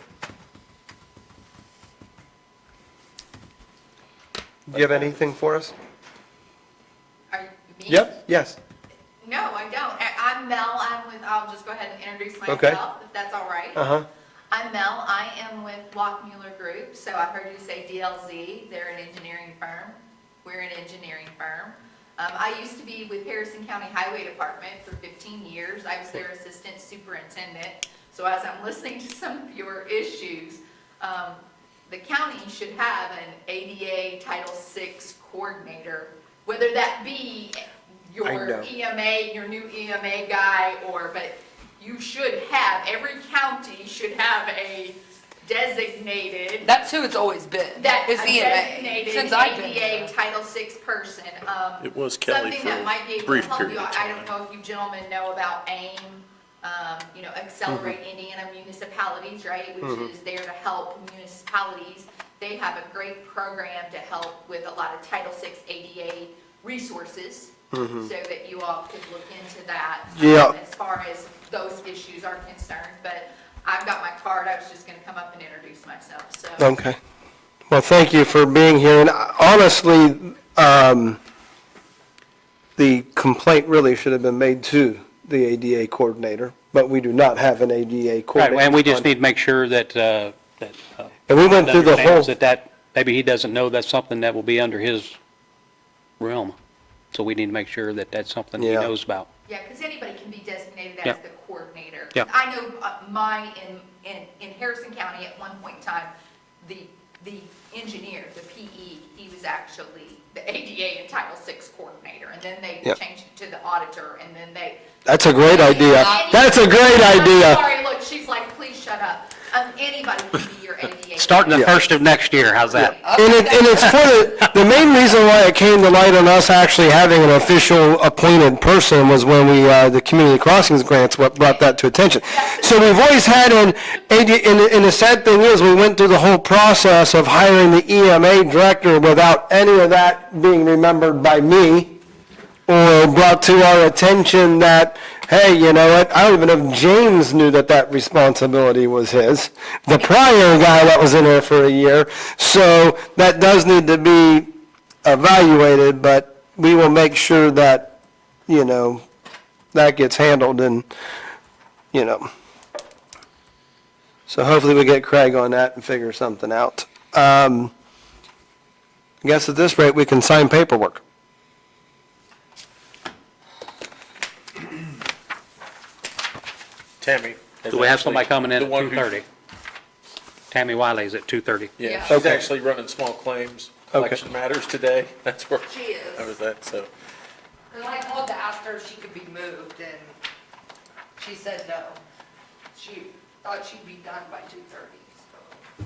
Do you have anything for us? Are you me? Yep, yes. No, I don't. I'm Mel. I'll just go ahead and introduce Okay. myself, if that's all right. Uh-huh. I'm Mel. I am with Lockmuller Group. So I heard you say DLZ. They're an engineering firm. We're an engineering firm. I used to be with Harrison County Highway Department for 15 years. I was their assistant superintendent. So as I'm listening to some of your issues, the county should have an ADA Title VI coordinator, whether that be your I know. EMA, your new EMA guy, but you should have, every county should have a designated, That's who it's always been. that is a EMA, designated since I've been ADA here. Title VI person. It was Kelly Something for that might be a able to brief help you. period of I don't time. know if you gentlemen know about AIM, Accelerate Indiana Municipalities, right? Which is there to help municipalities. They have a great program to help with a lot of Title VI ADA resources, so that you all could look into that. Yeah. As far as those issues are concerned, but I've got my card, I was just gonna come up and introduce myself, so. Okay. Well, thank you for being here. And honestly, the complaint really should have been made to the ADA coordinator, but we do not have an ADA Right, coordinator. and we just need to make sure that, And we went through the whole, understands that maybe he doesn't know that's something that will be under his realm. So we need to make sure that that's something he Yeah. knows about. Yeah, because anybody can be designated as Yep. the coordinator. Yep. I know in Harrison County at one point in time, the engineer, the PE, he was actually the ADA and Title VI coordinator. And then they Yep. changed it to the auditor, and then they. that's a great idea. That's a great I'm idea. sorry, look, she's like, please shut up. Anybody can be your ADA. Starting the Yeah. first of next year, how's that? And it's for the main reason why it came to light on us actually having an official appointed person was when we, the community crossings grants, what brought that to attention. So we've always had and the sad thing is, we went through the whole process of hiring the EMA director without any of that being remembered by me or brought to our attention that, hey, you know what, I don't even know if James knew that responsibility was his, the prior guy that was in there for a year. So that does need to be evaluated, but we will make sure that, that gets handled and, so hopefully we get Craig on that and figure something out. I guess at this rate, we can sign paperwork. Tammy. Do we have somebody coming in the at one who- 2:30? Tammy Wiley's at 2:30. Yeah, Yeah. she's Okay. actually running small claims collection matters today. That's where. She is. I was at, so. And I called to ask her if she could be moved, and she said no. She thought she'd be done by 2:30, so.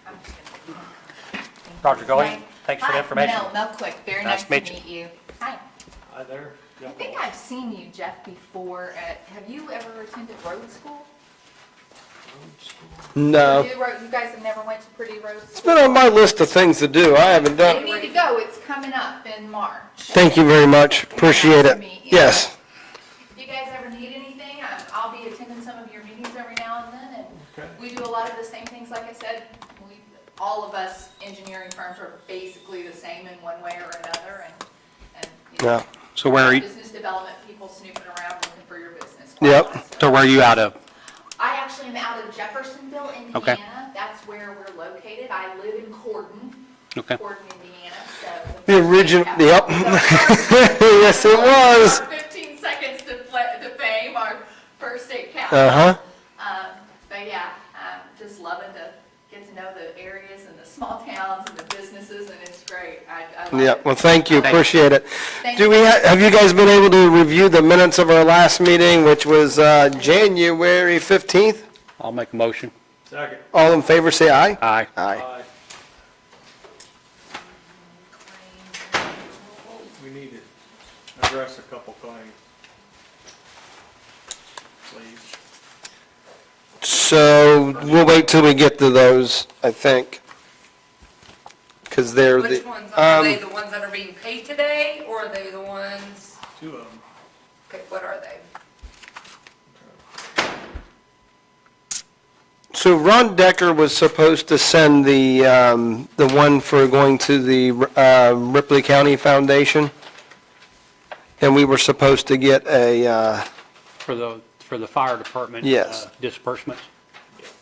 I'm just gonna. Roger Golding, thanks for the information. Hi, Mel Quick, very Nice nice to to meet meet you. Hi. Hi there. I think I've seen you, Jeff, before have you ever attended road school? No. You guys have never went to Pretty Road It's School? been on my list of things to do. I haven't You done. need to go, it's coming up in March. Thank you very much. Appreciate Nice it. to meet you. Yes. If you guys ever need anything, I'll be attending some of your meetings every now and then, and we do a lot of the same things, like I said. All of us engineering firms are basically the same in one way or another, and Yeah. So where are you, business development people snooping around looking for your business. Yep. so where are you out of? I actually am out of Jeffersonville, Okay. Indiana. That's where we're located. I live in Corden, Okay. Indiana, so. The original, capital. yep. So- Yes, it was. Our 15 seconds to fame, our first state capital. Uh-huh. But yeah, just loving to get and the small towns and the businesses, and it's great. I love Yeah, it. well, thank you, appreciate it. Thank Do you. we, have you guys been able to review the minutes of our last meeting, which was January 15th? I'll make a motion. Second. All in favor, say aye. Aye. Aye. Aye. We need to address a couple claims. Please. So we'll wait till we get to those, I think. Because they're the... Which ones, are they the ones that are being paid today, or are they the ones, Two of them. okay, what are they? So Ron Decker was supposed to send the one for going to the Ripley County Foundation. And we were supposed to get a, For the fire department. Yes. Disbursements.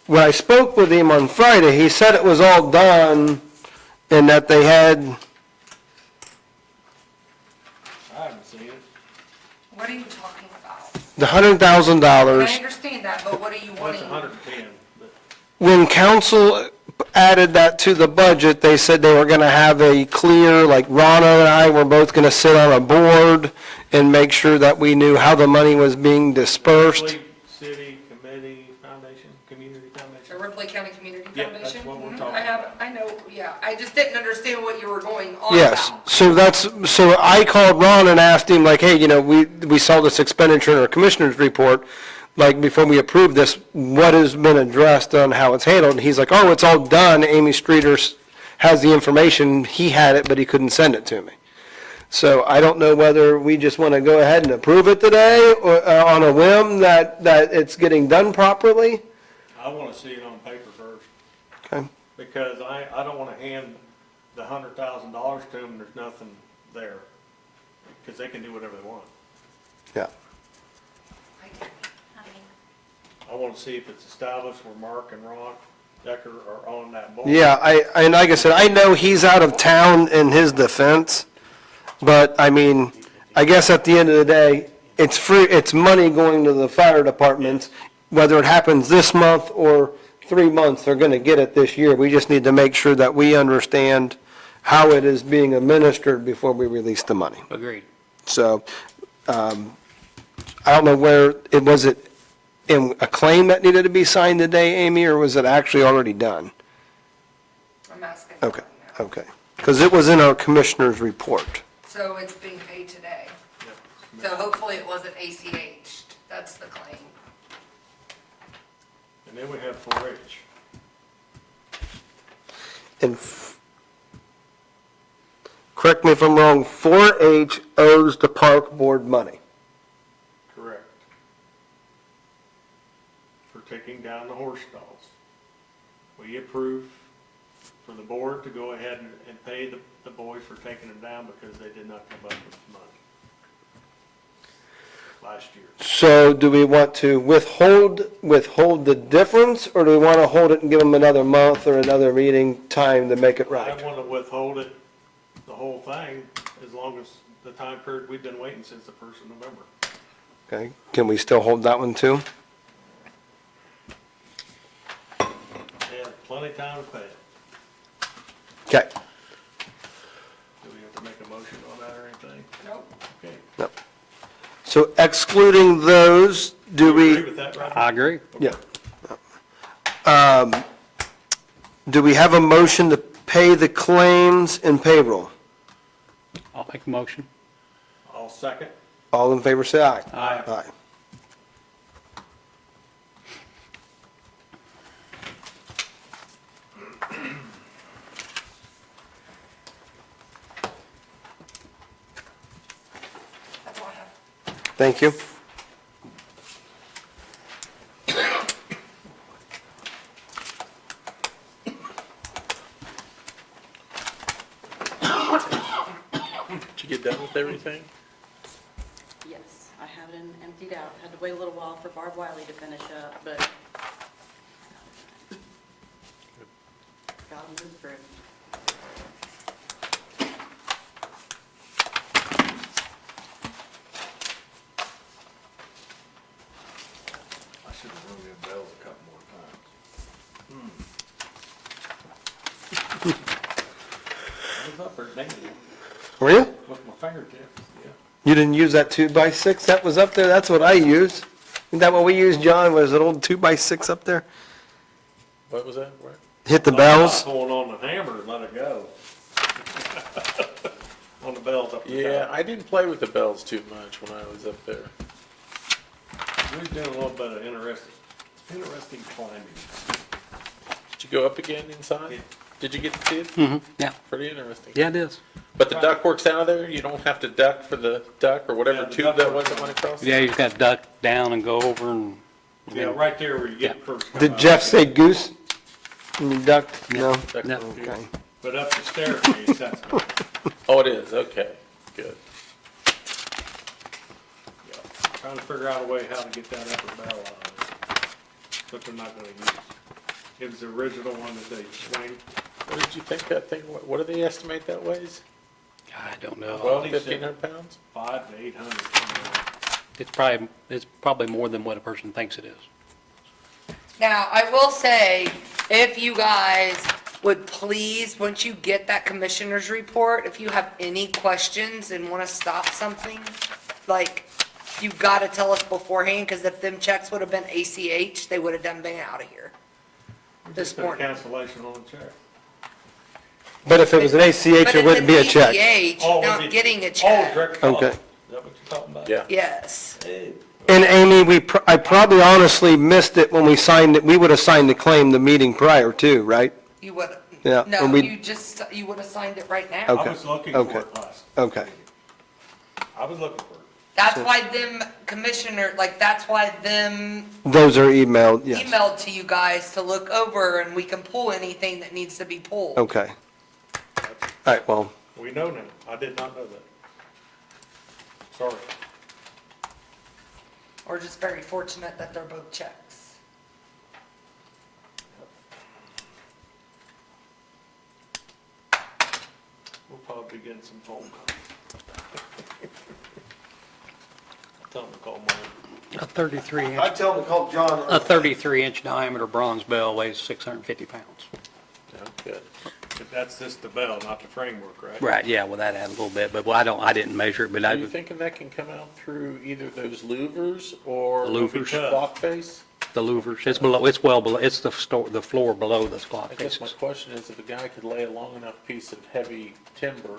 when I spoke with him on Friday, he said it was all done and that they had, I haven't seen it. What are you talking about? the $100,000. I understand that, but what are you Well, it's wanting? 110, but When council added that to the budget, they said they were gonna have a clear, like Rana and I were both gonna sit on a board and make sure that we knew how the money was being dispersed. Ripley City Committee Foundation, Community The Foundation. Ripley County Community Yeah, Foundation? that's what we're Mhm, talking I have, I know, yeah, I just didn't understand what you were going on Yes, about. so I called Ron and asked him, like, hey, we saw this expenditure in our commissioner's report, like, before we approved this, what has been addressed on how it's handled? And he's like, oh, it's all done, Amy Streeter has the information, he had it, but he couldn't send it to me. So I don't know whether we just want to go ahead and approve it today, or on a whim that it's getting done properly. I want to see it on paper first, Okay. because I don't want to hand the $100,000 to them and there's nothing there, because they can do whatever they want. Yeah. I want to see if it's established where Mark and Ron Decker are on that board. Yeah, and like I said, I know he's out of town in his defense, but I mean, I guess at the end of the day, it's free, it's money going to the fire departments. Whether it happens this month or 3 months, they're gonna get it this year. We just need to make sure that we understand how it is being administered before we release the money. Agreed. So, I don't know where, was it in a claim that needed to be signed today, Amy, or was it actually already done? I'm asking. Okay, okay. Because it was in our commissioner's report. So it's being paid today. Yep. So hopefully it wasn't ACH. That's the claim. And then we have 4-H. And correct me if I'm wrong, 4-H owes the park board money. Correct. For taking down the horse stalls. We approve for the board to go ahead and pay the boys for taking them down because they did not come up with the money last year. So do we want to withhold the difference, or do we want to hold it and give them another month or another meeting time to make it I right? want to withhold it, the whole thing, as long as the time period we've been waiting since the 1st of November. Okay, can we still hold that one too? They have plenty of time to pay it. Okay, Do we have to make a motion on that or anything? Nope. Okay. no. So excluding those, do You agree we, with that, Roger? I agree. yeah. Do we have a motion to pay the claims and payroll? I'll make a motion. I'll second. All in favor, say aye. Aye. Aye. That's all I have. Thank you. Did you get done with everything? Yes, I have it emptied out. Had to wait a little while for Barb Wiley to finish up, but got them through. I should have rung them bells a couple more times. was up there dancing Were you? with my fingertips, yeah. You didn't use that 2x6 that was up there? That's what I used. Isn't that what we used, John? Was it old 2x6 up there? What was that? Where? Hit the I'm bells? not pulling on the hammer and let it go. On the bells up the Yeah, top. I didn't play with the bells too much when I was up there. We was doing a little bit of interesting climbing. Did you go up again inside? Yeah. Did you get to see it? Mm-hmm, yeah. Pretty interesting. Yeah, it is. But the duck works out of there? You don't have to duck for the duck or whatever Yeah, the tube duck that was works that went across? Yeah, you just got to duck down and go over and. Yeah, right there where you get first. come Did out. Jeff say goose? When you ducked? No? Duck No. for a tube. Okay. But up the staircase, that's good. Oh, it is, okay, good. Yeah. Trying to figure out a way how to get that upper bell out of it. But they're not gonna use. It was the original one that they swing. What did you think that thing, what do they estimate that weighs? I don't know. 12, 1,500 pounds? 500 to 800. somewhere. It's probably more than what a person thinks it is. Now, I will say, if you guys would please, once you get that commissioner's report, if you have any questions and want to stop something, like, you gotta tell us beforehand, because if them checks would have been ACH, they would have done been out of here this Just put a morning. cancellation on the check. But if it was an ACH, But it it's wouldn't an be a check. ACH, Oh, not did- getting a Oh, check. direct deposit. Okay. Is that what you're talking about? Yeah. Yes. And Amy, I probably honestly missed it when we signed it. We would have signed the claim the meeting prior too, right? You would, Yeah, no, and we- you would have signed it right now. Okay. I was looking Okay. for it last. Okay. I was looking for it. That's why them commissioner, like, that's why them Those are emailed, yes. emailed to you guys to look over and we can pull anything that needs to be pulled. Okay. All right, well, We know now. I did not know that. Sorry. We're just very fortunate that they're both checks. We'll probably be getting some phone calls. Tell them to call mine. A 33 inch, I'd tell them to call John. a 33-inch diameter bronze bell weighs 650 pounds. Yeah, good. But that's just the bell, not the framework, right? Right, yeah, well, that add a little bit, but I didn't measure it, but Are you I, thinking that can come out through either those louvers or The louvers. clock face? the louvers, it's below, it's well below, it's the floor below the clock I guess my faces. question is if a guy could lay a long enough piece of heavy timber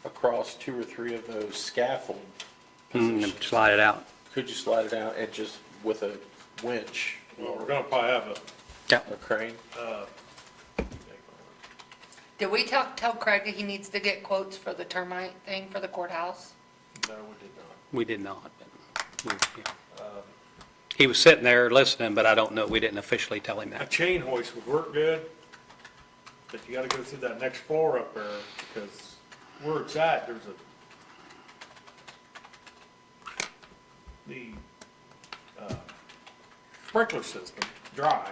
across 2 or 3 of those scaffold And positions, slide it out. could you slide it out and just with a winch Well, we're or gonna probably have a crane? Did we tell Craig that he needs to get quotes for the termite thing for the courthouse? no, we did not. We did not, but, yeah. He was sitting there listening, but I don't know, we didn't officially tell him A that. chain hoist would work good, but you gotta go through that next floor up there, because where it's at, there's the sprinkler system, dry.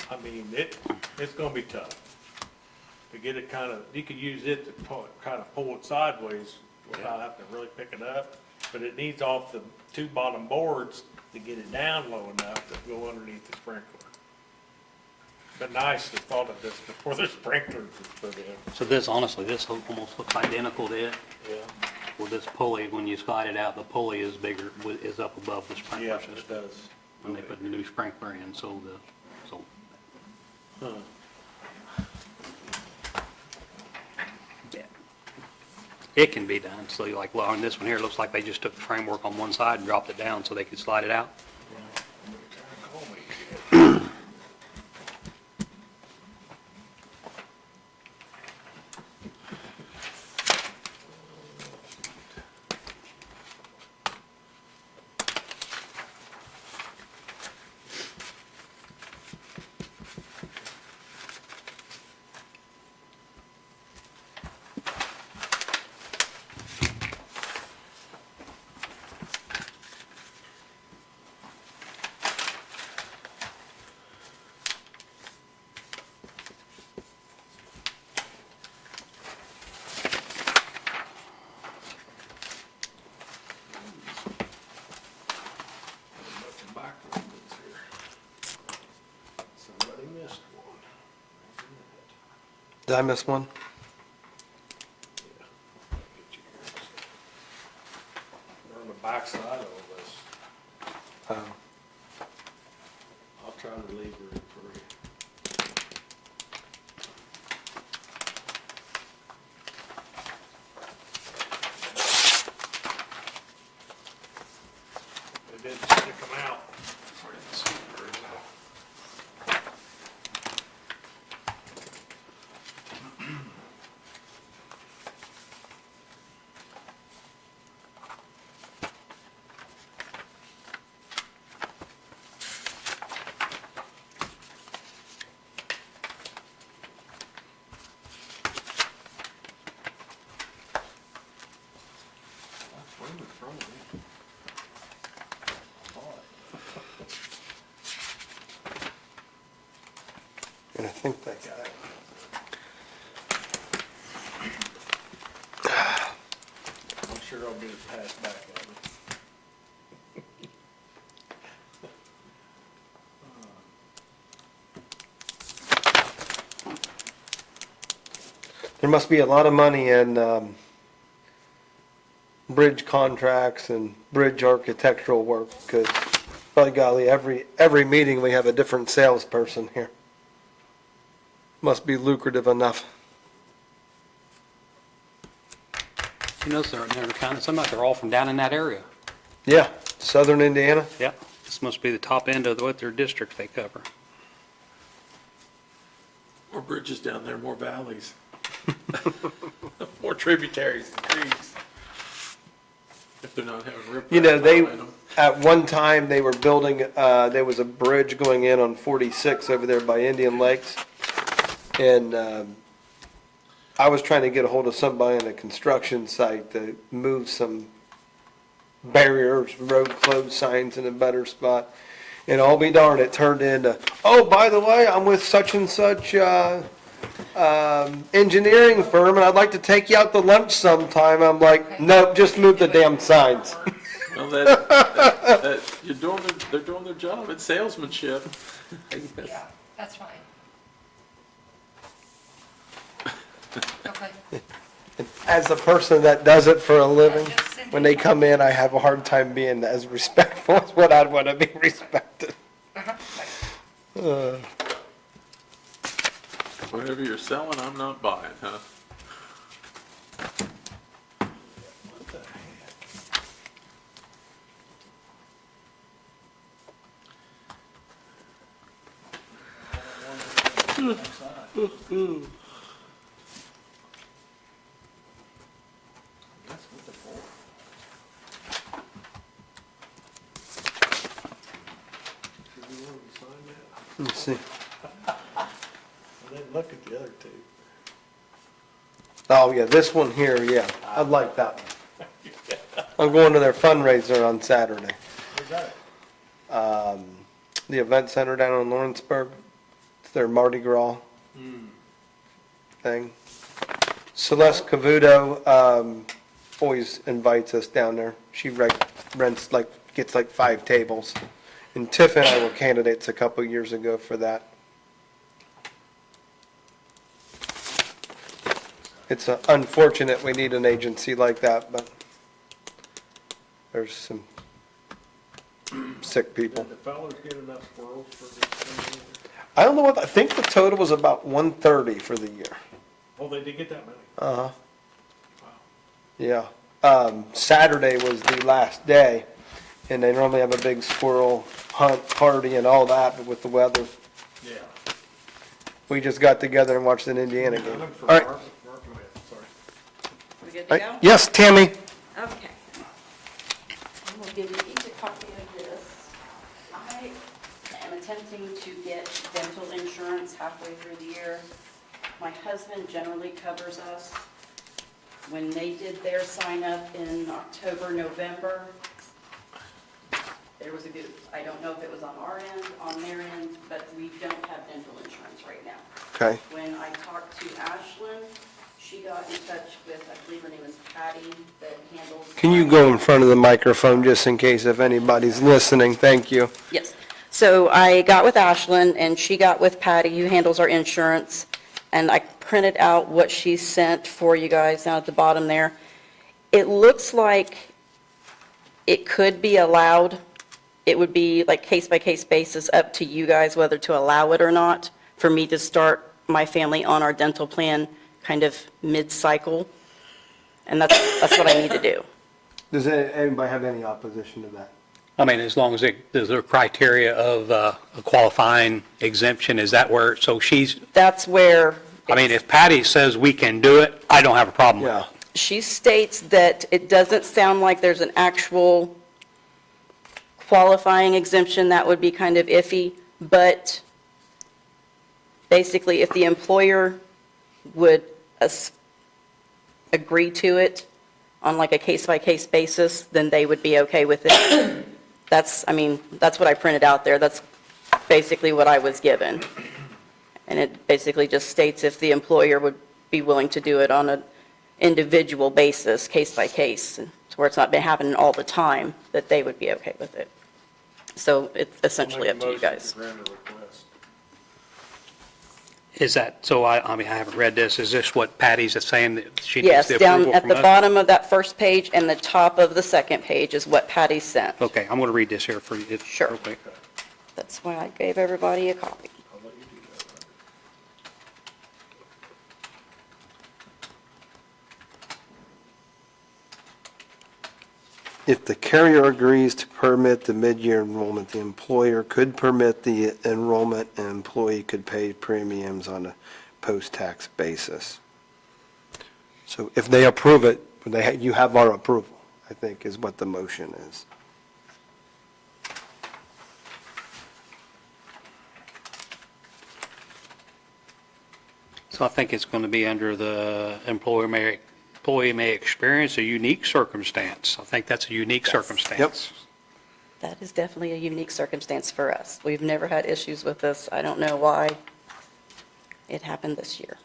I mean, it's gonna be tough. To get it you could use it to kind of pull it sideways without having to really pick it up, but it needs off the 2 bottom boards to get it down low enough to go underneath the sprinkler. But nice to thought of this before the sprinklers was put in. So this, honestly, this almost looks identical to it. Yeah. With this pulley, when you slide it out, the pulley is bigger, is up above the sprinkler Yeah, system. it does. When they put the new sprinkler in, so yeah. It can be done, so like, well, on this one here, it looks like they just took the framework on one side and dropped it down so they could slide it out. Did I miss one? They're on the backside of all this. Oh. I'll try to leave room for you. They did stick them out. Where in front of me? And I think they got it. I'm sure I'll get it passed back at me. There must be a lot of money in bridge contracts and bridge architectural work, because by golly, every meeting we have a different salesperson here. Must be lucrative enough. You know, they're kind of, some of them are all from down in that area. Yeah, southern Indiana. Yep. This must be the top end of what their district they cover. More bridges down there, more valleys. More tributaries and creeks. If they're not having riprap. You know, they, in them. at one time, they were building, there was a bridge going in on 46 over there by Indian Lakes. And I was trying to get a hold of somebody on a construction site to move some barriers, road closed signs in a better spot. And I'll be darned, it turned into, oh, by the way, I'm with such and such engineering firm, and I'd like to take you out to lunch sometime. I'm like, nope, just move the damn signs. Well, they're doing their job. It's salesmanship. Yeah, that's fine. Okay. As a person that does it for a living, when they come in, I have a hard time being as respectful as what I'd want to be respected. Whatever you're selling, I'm not buying, huh? What the heck? That's what they're for. Should we want to sign that? Let's see. I didn't look at the other two. Oh, yeah, this one here, yeah, I'd like that one. I'm going to their fundraiser on Saturday. Where's that? The event center down in Lawrenceburg. It's their Mardi Gras thing. Celeste Cavuto always invites us down there. She rents gets 5 tables. And Tiff and I were candidates a couple years ago for that. It's unfortunate we need an agency like that, but there's some sick people. Did the fellas get enough squirrels for this thing? I don't know I think the total was about 130 for the year. Oh, they did get that many? Uh-huh, Wow. yeah. Saturday was the last day, and they normally have a big squirrel hunt party and all that, but with the weather, Yeah. we just got together and watched an Indiana game. I'm for All right. Mark, go ahead, sorry. We good All to go? right. Yes, Tammy? Okay. I will give you each a copy of this. I am attempting to get dental insurance halfway through the year. My husband generally covers us. When they did their sign up in October, November, there was a goof. I don't know if it was on our end, on their end, but we don't have dental insurance right now. Okay. When I talked to Ashlyn, she got in touch with, I believe her name is Patty, that handles. Can you go in front of the microphone just in case if anybody's listening? Thank you. Yes. So I got with Ashlyn, and she got with Patty, who handles our insurance, and I printed out what she sent for you guys down at the bottom there. It looks like it could be allowed. It would be like case-by-case basis, up to you guys whether to allow it or not, for me to start my family on our dental plan kind of mid-cycle. And that's what I need to do. Does anybody have any opposition to that? I mean, as long as there's a criteria of a qualifying exemption, is that where, so she's, That's where. I mean, if Patty says we can do it, I don't have a problem with it. Yeah. She states that it doesn't sound like there's an actual qualifying exemption. That would be kind of iffy, but basically, if the employer would agree to it on like a case-by-case basis, then they would be okay with it. That's what I printed out there. That's basically what I was given. And it basically just states if the employer would be willing to do it on an individual basis, case by case, to where it's not been happening all the time, that they would be okay with it. So it's essentially up to you guys. Is that, so I mean, I haven't read this, is this what Patty's saying, that she needs Yes, the down approval at from the us? bottom of that first page and the top of the second page is what Patty sent. Okay, I'm going to read this here for you. Sure. Okay. That's why I gave everybody a copy. If the carrier agrees to permit the mid-year enrollment, the employer could permit the enrollment, and employee could pay premiums on a post-tax basis. So if they approve it, you have our approval, I think, is what the motion is. So I think it's going to be under the employee may experience a unique circumstance. I think that's a unique circumstance. That is definitely a unique circumstance for us. We've never had issues with this. I don't know why it happened this year.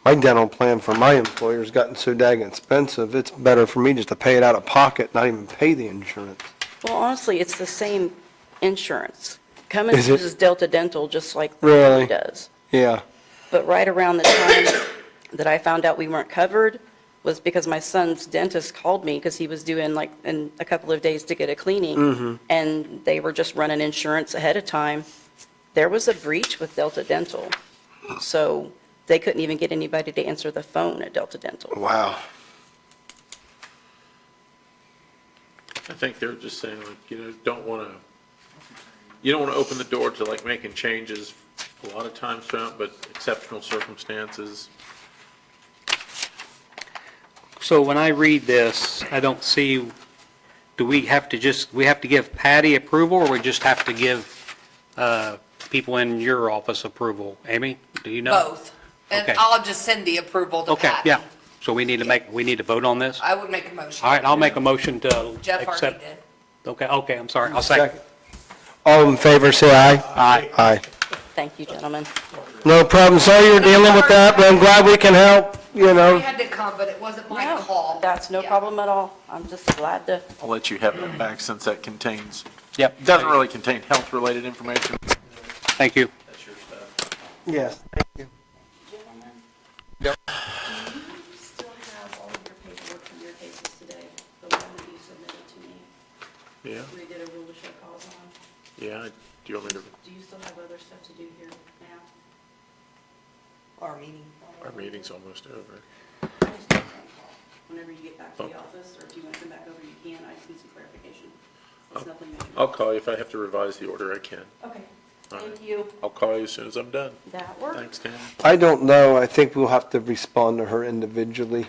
My dental plan for my employer's gotten so dang expensive, it's better for me just to pay it out of pocket, not even pay the insurance. Well, honestly, it's the same insurance. Cummins Is it? uses Delta Dental just like Really? he does. Yeah. But right around the time that I found out we weren't covered was because my son's dentist called me because he was due in like in a couple of days to get a cleaning. And they were just running insurance ahead of time. There was a breach with Delta Dental. So they couldn't even get anybody to answer the phone at Delta Dental. Wow. I think they're just saying, like, you don't want to open the door to like making changes a lot of times throughout, but exceptional circumstances. So when I read this, I don't see, do we have to give Patty approval, or we just have to give people in your office approval? Amy, do you know? Both. And Okay. I'll just send the approval to Okay, Patty. yeah. So we need to vote on this? I would make a motion. All right, I'll make a motion to Jeff already accept. did. Okay, I'm sorry. I'll second. All in favor, say aye. Aye. Aye. Thank you, gentlemen. No problem. Sorry you're dealing with that, but I'm glad we can help, you We know. had to come, but it wasn't my No, call. that's no Yeah. problem at all. I'm just glad to. I'll let you have that back since that contains, Yep. doesn't really contain health-related information. Thank you. That's your stuff. Yes, thank you. Gentlemen? Yep. Do you still have all of your paperwork from your cases today, the one that you submitted to me? Yeah, We did a rule to show cause on. yeah. Do you want me to, Do you still have other stuff to do here now? Our meeting. our meeting's almost over. I just need a phone call. Whenever you get back to the office, or if you want to come back over, you can. I just need some clarification. It's nothing major. I'll call you if I have to revise the order, I can. Okay, All right. thank you. I'll call you as soon as I'm done. That works. Thanks, Tammy. I don't know. I think we'll have to respond to her individually.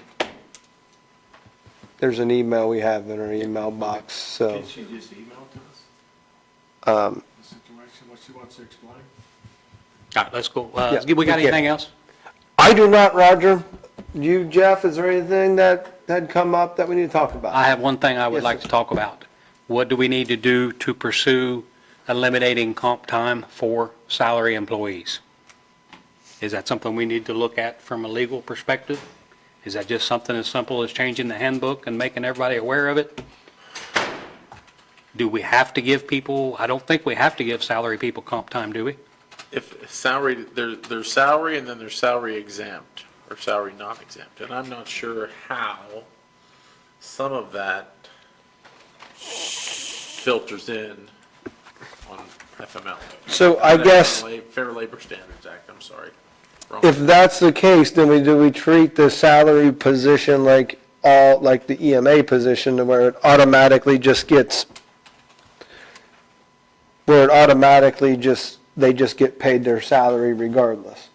There's an email we have in our email box, so. Can she just email to us Um, the situation, what she wants to explain? All right, let's go. Yeah, We got we can. anything else? I do not, Roger. You, Jeff, is there anything that had come up that we need to talk about? I have one thing I would Yes, like sir. to talk about. What do we need to do to pursue eliminating comp time for salary employees? Is that something we need to look at from a legal perspective? Is that just something as simple as changing the handbook and making everybody aware of it? Do we have to give people, I don't think we have to give salary people comp time, do we? If salary, there's salary and then there's salary exempt or salary not exempt. And I'm not sure how some of that filters in on FML. So I guess Fair Labor Standards Act, I'm sorry. Wrong. if that's the case, then do we treat the salary position like the EMA position, where it automatically just gets, they just get paid their salary regardless?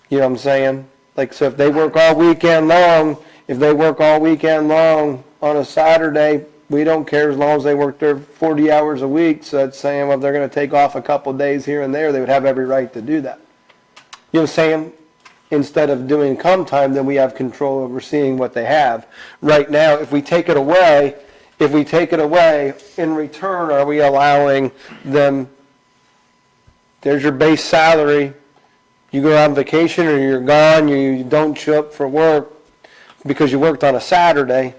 You know what I'm saying? Like, so if they work all weekend long, on a Saturday, we don't care as long as they work their 40 hours a week. So that's saying, well, if they're going to take off a couple days here and there, they would have every right to do that. You know what I'm saying? Instead of doing comp time, then we have control over seeing what they have. Right now, if we take it away, in return, are we allowing them, there's your base salary, you go on vacation or you're gone, you don't show up for work because you worked on a Saturday.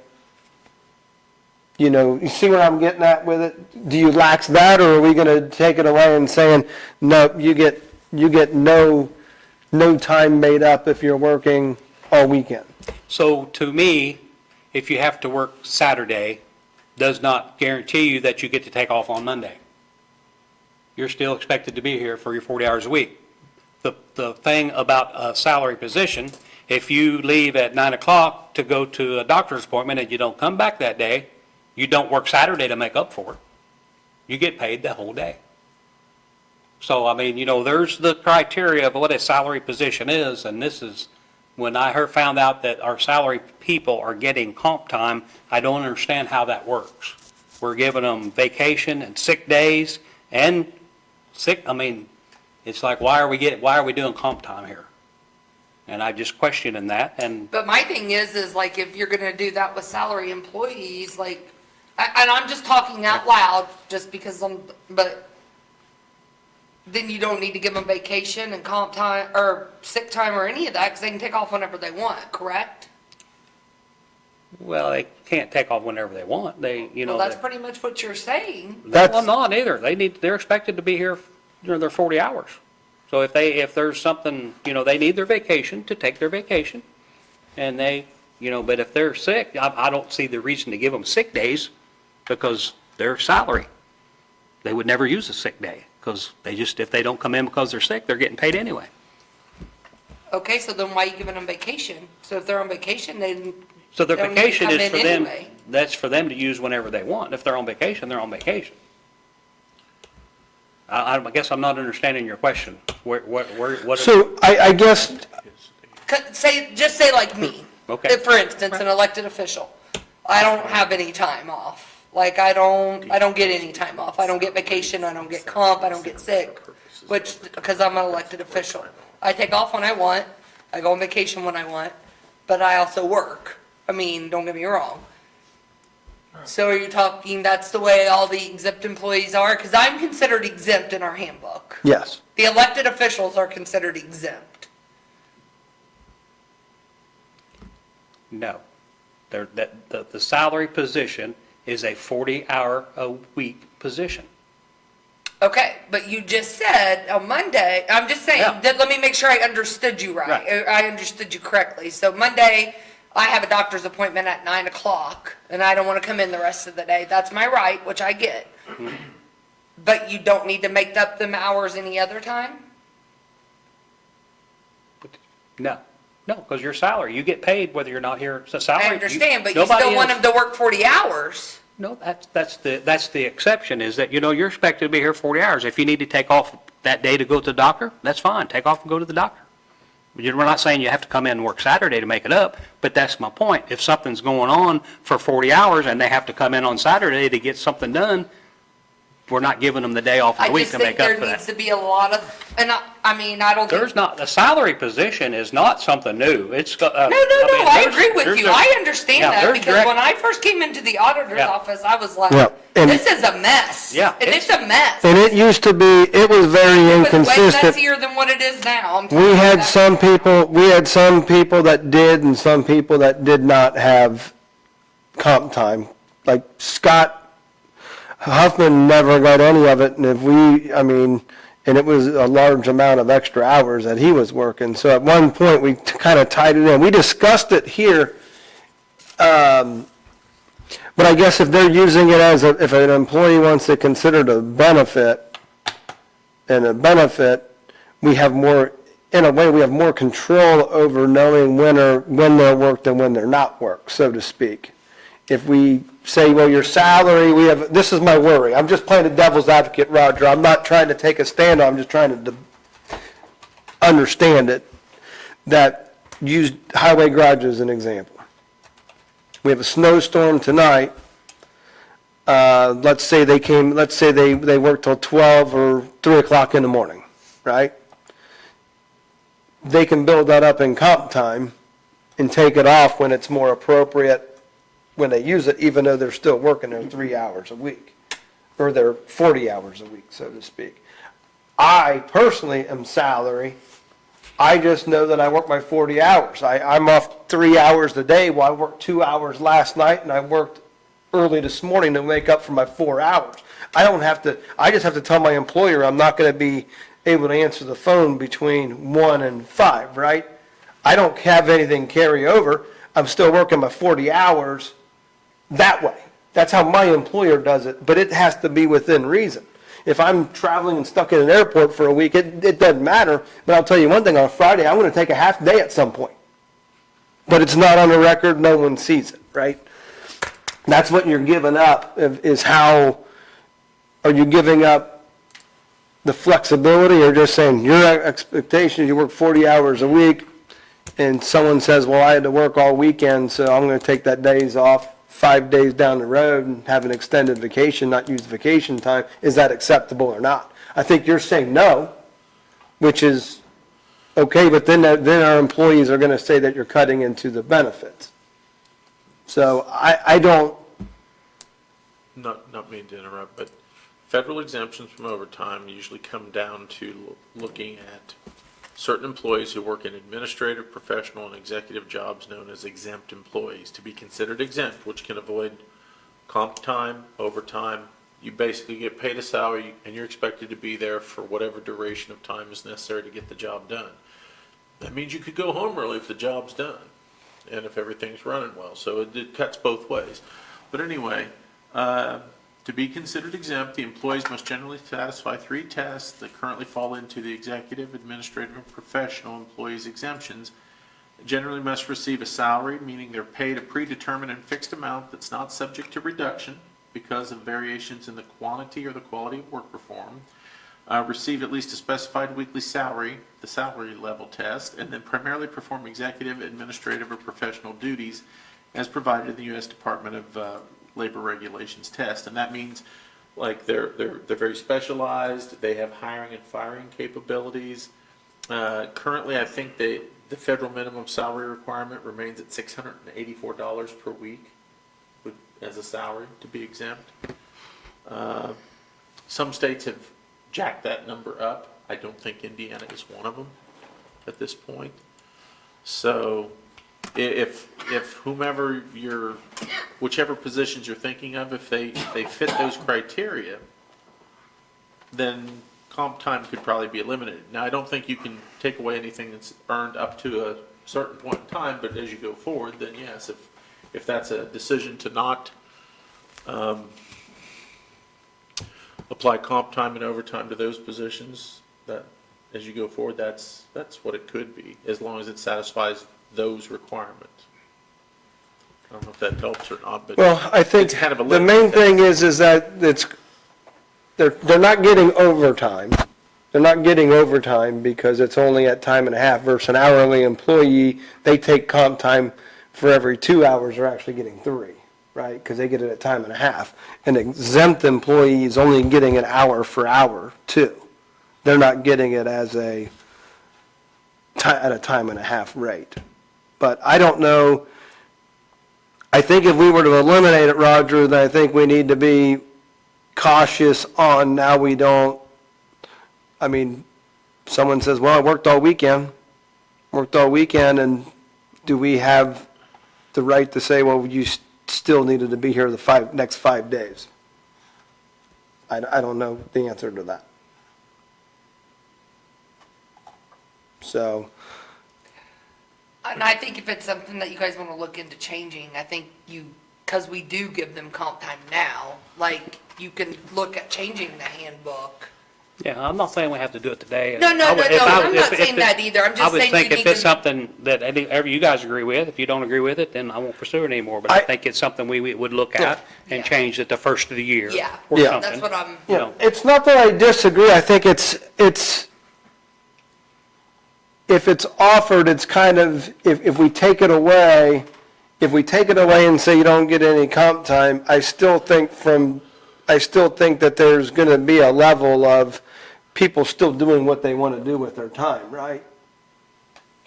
You know, you see what I'm getting at with it? Do you lax that, or are we going to take it away and saying, no, you get no time made up if you're working all weekend? So to me, if you have to work Saturday, does not guarantee you that you get to take off on Monday. You're still expected to be here for your 40 hours a week. The thing about a salary position, if you leave at 9 o'clock to go to a doctor's appointment and you don't come back that day, you don't work Saturday to make up for it. You get paid the whole day. So, I mean, you know, there's the criteria of what a salary position is, and this is, when I found out that our salary people are getting comp time, I don't understand how that works. We're giving them vacation and sick days and it's like, why are we doing comp time here? And I just questioning that, and But my thing is like, if you're gonna do that with salary employees, like, and I'm just talking out loud, just because but then you don't need to give them vacation and comp time, or sick time or any of that, because they can take off whenever they want, correct? well, they can't take off whenever they want. They, you know. Well, that's pretty much what you're saying. Well, not either. They're expected to be here during their 40 hours. So if there's something, you know, they need their vacation to take their vacation, and they, you know, but if they're sick, I don't see the reason to give them sick days, because their salary. They would never use a sick day, because if they don't come in because they're sick, they're getting paid anyway. Okay, so then why are you giving them vacation? So if they're on vacation, they So their don't need to vacation come is in for them, anyway. that's for them to use whenever they want. If they're on vacation, they're on vacation. I guess I'm not understanding your question. What? So I guess, Just say like me. Okay. If, for instance, an elected official, I don't have any time off. Like, I don't get any time off. I don't get vacation, I don't get comp, I don't get sick, because I'm an elected official. I take off when I want, I go on vacation when I want, but I also work. I mean, don't get me wrong. So are you talking, that's the way all the exempt employees are? Because I'm considered exempt in our handbook. yes. The elected officials are considered exempt. No. The salary position is a 40-hour-a-week position. Okay, but you just said on Monday, I'm just saying, Yeah. let me make sure I understood you right. Right. I understood you correctly. So Monday, I have a doctor's appointment at 9 o'clock, and I don't want to come in the rest of the day. That's my right, which I get. Mm-hmm. But you don't need to make up them hours any other time? No, because your salary, you get paid whether you're not here. It's a salary. I understand, but you nobody still want is- them to work 40 hours. No, that's the exception, is that, you know, you're expected to be here 40 hours. If you need to take off that day to go to the doctor, that's fine. Take off and go to the doctor. We're not saying you have to come in and work Saturday to make it up, but that's my point. If something's going on for 40 hours and they have to come in on Saturday to get something done, we're not giving them the day off of I the week just to think make up there for needs that. to be a lot of, and I don't think. There's not, a salary position is not something new. It's, No, I agree with you. I understand yeah, that, there's because direct- when I first came into the auditor's Yeah. office, I was like, Yeah, and- this is a mess. Yeah, And it's a mess. And it used to be, it was very It was way inconsistent. messier than what it is now. I'm telling We you had that. some people that did and some people that did not have comp time. Like Scott Huffman never got any of it, and and it was a large amount of extra hours that he was working. So at one point, we kind of tied it in. We discussed it here, but I guess if they're using it as, if an employee wants to consider it a benefit, we have more, in a way, we have more control over knowing when they're worked and when they're not worked, so to speak. If we say, well, your salary, this is my worry. I'm just playing the devil's advocate, Roger. I'm not trying to take a stand, I'm just trying to understand it, that use highway garage as an example. We have a snowstorm tonight. Let's say they work till 12 or 3 o'clock in the morning, right? They can build that up in comp time and take it off when it's more appropriate when they use it, even though they're still working their 3 hours a week, or their 40 hours a week, so to speak. I personally am salary. I just know that I work my 40 hours. I'm off 3 hours a day, while I worked 2 hours last night, and I worked early this morning to make up for my 4 hours. I just have to tell my employer I'm not going to be able to answer the phone between 1 and 5, right? I don't have anything carry over. I'm still working my 40 hours that way. That's how my employer does it, but it has to be within reason. If I'm traveling and stuck in an airport for a week, it doesn't matter, but I'll tell you one thing, on a Friday, I'm going to take a half day at some point. But it's not on the record, no one sees it, right? That's what you're giving up, is how, are you giving up the flexibility, or just saying your expectation, you work 40 hours a week, and someone says, well, I had to work all weekend, so I'm going to take that days off 5 days down the road and have an extended vacation, not use vacation time, is that acceptable or not? I think you're saying no, which is okay, but then our employees are going to say that you're cutting into the benefits. So I don't. Not mean to interrupt, but federal exemptions from overtime usually come down to looking at certain employees who work in administrative, professional, and executive jobs known as exempt employees to be considered exempt, which can avoid comp time, overtime. You basically get paid a salary, and you're expected to be there for whatever duration of time is necessary to get the job done. That means you could go home early if the job's done, and if everything's running well. So it cuts both ways. But anyway, to be considered exempt, the employees must generally satisfy 3 tests that currently fall into the executive, administrative, and professional employees exemptions. Generally must receive a salary, meaning they're paid a predetermined and fixed amount that's not subject to reduction because of variations in the quantity or the quality of work performed. Receive at least a specified weekly salary, the salary level test, and then primarily perform executive, administrative, or professional duties as provided in the U.S. Department of Labor Regulations test. And that means like they're very specialized, they have hiring and firing capabilities. Currently, I think the federal minimum salary requirement remains at $684 per week as a salary to be exempt. Some states have jacked that number up. I don't think Indiana is one of them at this point. So if whichever positions you're thinking of, if they fit those criteria, then comp time could probably be eliminated. Now, I don't think you can take away anything that's earned up to a certain point in time, but as you go forward, then yes, if that's a decision to not apply comp time and overtime to those positions, that as you go forward, that's what it could be, as long as it satisfies those requirements. I don't know if that helps or not, but Well, I think it's kind of a the main litmus thing is that they're not getting overtime. They're not getting overtime because it's only at time and a half versus an hourly employee. They take comp time for every 2 hours, they're actually getting 3, right? Because they get it at time and a half. An exempt employee is only getting an hour for hour too. They're not getting it as at a time and a half rate. But I don't know. I think if we were to eliminate it, Roger, then I think we need to be cautious on now we don't, I mean, someone says, well, I worked all weekend, and do we have the right to say, well, you still needed to be here the next 5 days? I don't know the answer to that. So, And I think if it's something that you guys want to look into changing, I think because we do give them comp time now, like, you can look at changing the handbook. Yeah, I'm not saying we have to do it today. No, I would- if I- I'm not if saying it- that either. I'm just saying I you would think need if it's to. something that ever you guys agree with, if you don't agree with it, then I won't pursue it anymore. But I think it's something we would look at and Yeah. change at the first of the year. Yeah, or Yeah. something. that's what I'm, You yeah, know. it's not that I disagree. I think it's, if it's offered, it's kind of, if we take it away, and say you don't get any comp time, I still think that there's going to be a level of people still doing what they want to do with their time, right?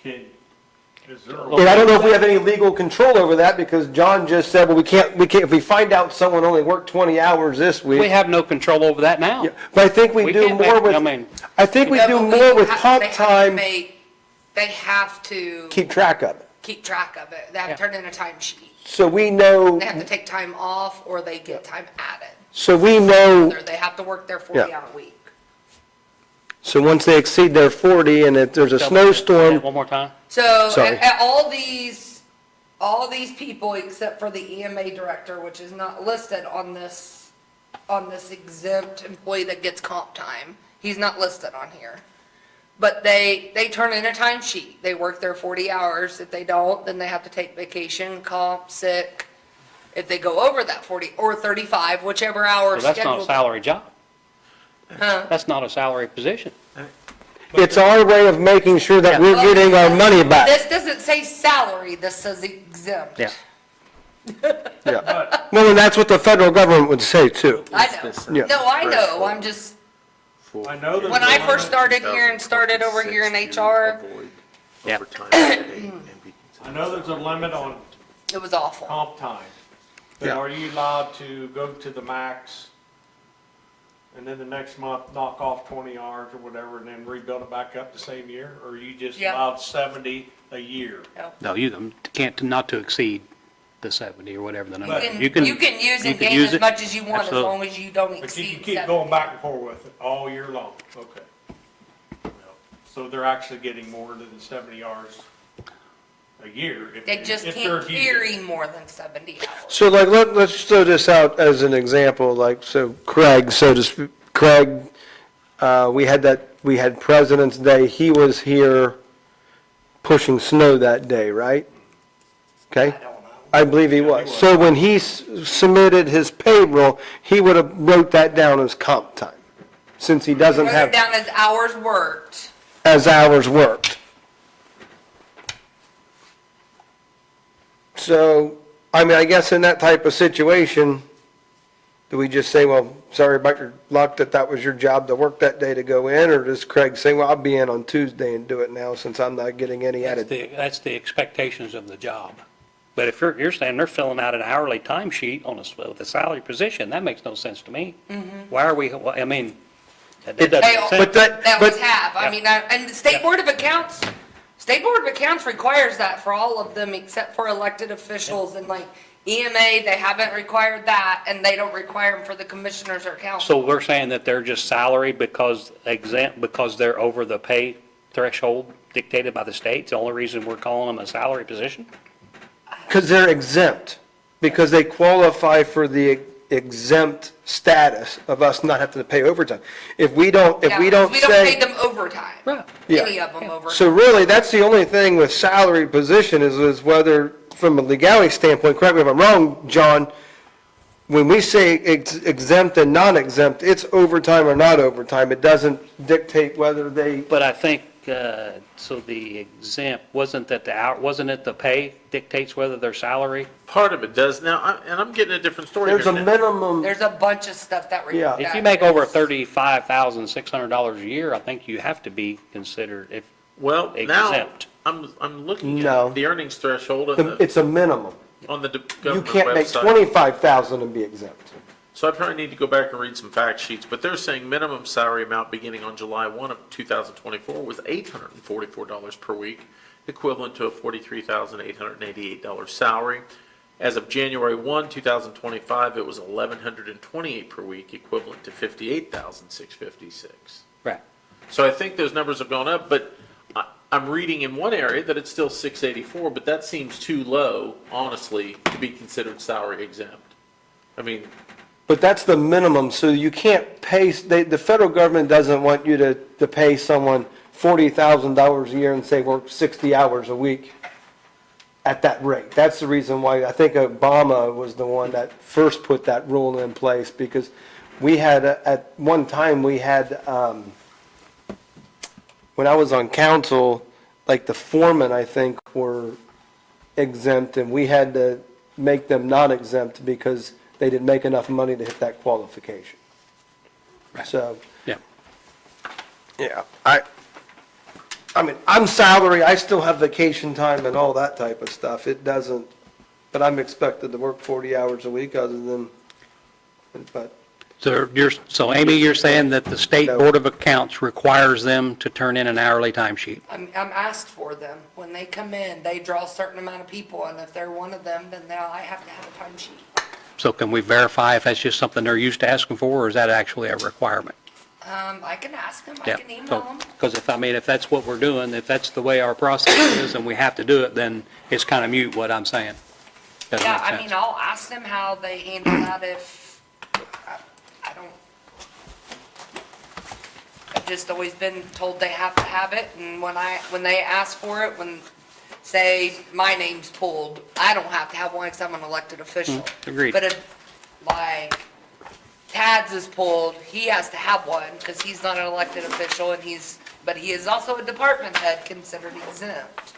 Is there And I don't know if we have any legal control over that, because John just said, well, we can't, if we find out someone only worked 20 hours this week. We have no control over that now. Yeah, but I think we do can't more make- with, I mean, I think we No, do but more with have- comp they have to time, they have to keep track of it. keep track of it. They have to turn in a time sheet. So we know, They have to take time off or they get time added. so we know, Or they have to work their Yeah. 40-hour week. so once they exceed their 40 and if there's a snowstorm, One more time? So Sorry. all these people except for the EMA director, which is not listed on this exempt employee that gets comp time, he's not listed on here. But they turn in a time sheet. They work their 40 hours. If they don't, then they have to take vacation, comp, sick. If they go over that 40 or 35, whichever hour So that's not a scheduled. salary job. Huh? That's not a salary position. it's our way of making sure that we're getting our money back. This doesn't say salary, this says exempt. Yeah. Yeah. Well, and that's what the federal government would say too. I know. Yeah. No, I know, I'm just, I know there's when a I limit. first started here and started over here in HR, Yeah. I know there's a limit on it was awful. comp time. But Yeah. are you allowed to go to the max and then the next month knock off 20 hours or whatever and then rebuild it back up the same year? Or are you just Yeah. allowed 70 a year? No, you can't, not to exceed the 70 or whatever the number. is. You can use and gain as much as you want, as Absolutely. long as you don't But you exceed can keep 70. going back and forth with it all year long? Okay. So they're actually getting more than 70 hours a year? if They just if can't they're using it. carry more than 70 hours. So like, let's throw this out as an example, like, so Craig, so to speak, we had President's Day, he was here pushing snow that day, right? Okay? I believe he was. So when he submitted his payroll, he would have wrote that down as comp time, since he doesn't Wrote it have down as hours worked. as hours worked. So, I mean, I guess in that type of situation, do we just say, well, sorry about your luck that that was your job to work that day to go in? Or does Craig say, well, I'll be in on Tuesday and do it now since I'm not getting any added? That's the expectations of the job. But if you're saying they're filling out an hourly timesheet on with a salary position, that makes no sense to me. Why are we, I mean, that doesn't They make all- sense. But that- They always but- have. I mean, and the State Board of Accounts, State Board of Accounts requires that for all of them except for elected officials and like EMA, they haven't required that and they don't require them for the commissioners or council. So we're saying that they're just salary because exempt, because they're over the pay threshold dictated by the state? It's the only reason we're calling them a salary position? Because they're exempt, because they qualify for the exempt status of us not having to pay overtime. If we don't, Yeah, if we don't We don't pay say, them overtime. Right. Yeah. Any of them overtime. so really, that's the only thing with salary position is whether, from a legality standpoint, correct me if I'm wrong, John, when we say exempt and non-exempt, it's overtime or not overtime. It doesn't dictate whether they, But I think, so the exempt, wasn't it the pay dictates whether their salary? Part of it does now, and I'm getting a different story there's here a now. minimum, There's a bunch of stuff that. Yeah. If you make over $35,600 a year, I think you have to be considered Well, now, exempt. I'm looking No. at the earnings threshold on the, it's a minimum. on the You government can't make website. 25,000 and be exempt. So I probably need to go back and read some fact sheets, but they're saying minimum salary amount beginning on July 1 of 2024 was $844 per week, equivalent to a $43,888 salary. As of January 1, 2025, it was $1,128 per week, equivalent to $58,656. Right. So I think those numbers have gone up, but I'm reading in one area that it's still 684, but that seems too low, honestly, to be considered salary exempt. I mean, But that's the minimum, so you can't pay, the federal government doesn't want you to pay someone $40,000 a year and say work 60 hours a week at that rate. That's the reason why, I think Obama was the one that first put that rule in place, because we had, at one time, we had, when I was on council, like the foremen, I think, were exempt, and we had to make them non-exempt because they didn't make enough money to hit that qualification. So, Yeah. yeah, I mean, I'm salary, I still have vacation time and all that type of stuff. It doesn't, but I'm expected to work 40 hours a week other than, but, So Amy, you're saying that the State No. Board of Accounts requires them to turn in an hourly timesheet? I'm asked for them. When they come in, they draw a certain amount of people, and if they're one of them, then I have to have a timesheet. So can we verify if that's just something they're used to asking for, or is that actually a requirement? I can ask them, I Yeah. can email them. Because if that's what we're doing, if that's the way our process is and we have to do it, then it's kind of mute what I'm saying. Doesn't Yeah, make I sense. mean, I'll ask them how they handle that if, I don't, I've just always been told they have to have it, and when they ask for it, say, my name's pulled, I don't have to have one because I'm an elected official. agreed. But if, like, Tad's is pulled, he has to have one because he's not an elected official, and but he is also a department head considered exempt.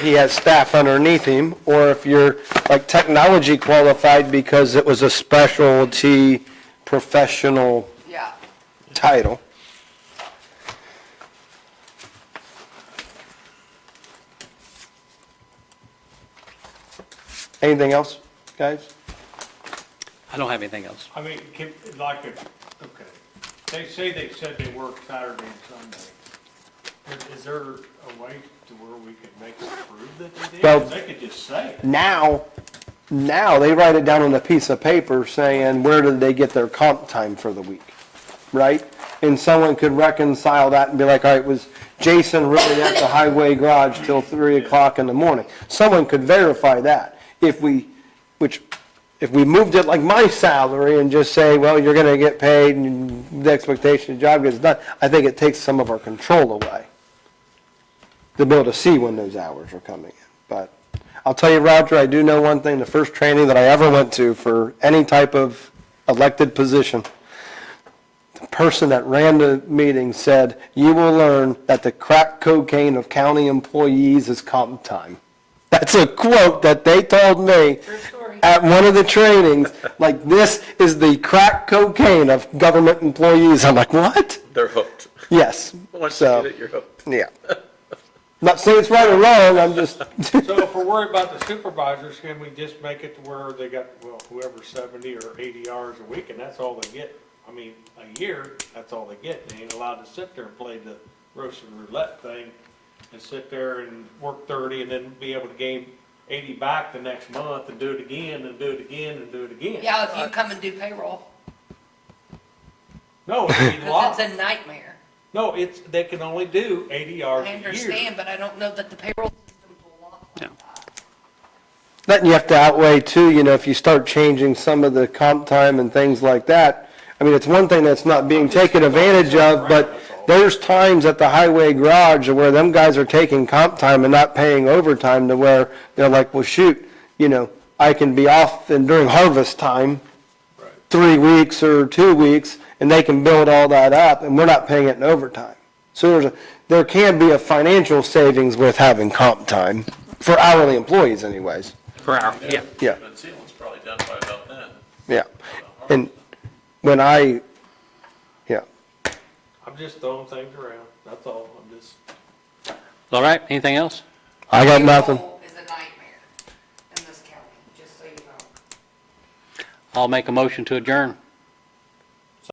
he has staff underneath him, or if you're like technology qualified because it was a specialty professional Yeah. title. Anything else, guys? I don't have anything else. I mean, okay, they say they said they work Saturday and Sunday. Is there a way to where we could make it prove that they did? Well- 'Cause they could just say it. Now they write it down on a piece of paper saying where did they get their comp time for the week, right? And someone could reconcile that and be like, all right, was Jason really at the highway garage till 3 o'clock in the morning? Someone could verify that. If we moved it like my salary and just say, well, you're gonna get paid and the expectation the job gets done, I think it takes some of our control away to be able to see when those hours are coming in. But I'll tell you, Roger, I do know one thing, the first training that I ever went to for any type of elected position, the person that ran the meeting said, you will learn that the crack cocaine of county employees is comp time. That's a quote that they told me True story. at one of the trainings, like, this is the crack cocaine of government employees. I'm like, what? they're hooked. Yes. Once you So, get it, you're hooked. yeah. Not saying it's right or wrong, I'm just, So if we're worried about the supervisors, can we just make it to where they got, well, whoever 70 or 80 hours a week, and that's all they get? I mean, a year, that's all they get. They ain't allowed to sit there and play the Russian roulette thing and sit there and work 30 and then be able to gain 80 back the next month and do it again and do it again and do it again. Yeah, if you come and do payroll, No, it'd be because lost. it's a nightmare. No, they can only do 80 hours I a year. understand, but I don't know that the payroll systems will lock Yeah. like that. that you have to outweigh too, if you start changing some of the comp time and things like that. I mean, it's one thing that's not being taken advantage of, but there's times at the highway garage where them guys are taking comp time and not paying overtime to where they're like, well, shoot, I can be off and during harvest time, 3 weeks or 2 weeks, and they can build all that up, and we're not paying it in overtime. So there can be a financial savings with having comp time, for hourly employees anyways. Per hour, yeah. Yeah. But ceiling's probably done by about then. Yeah. And yeah. I'm just throwing things around, that's all. I'm just. All right, anything else? I got nothing. Payroll is a nightmare in this county, just so you know. I'll make a motion to adjourn.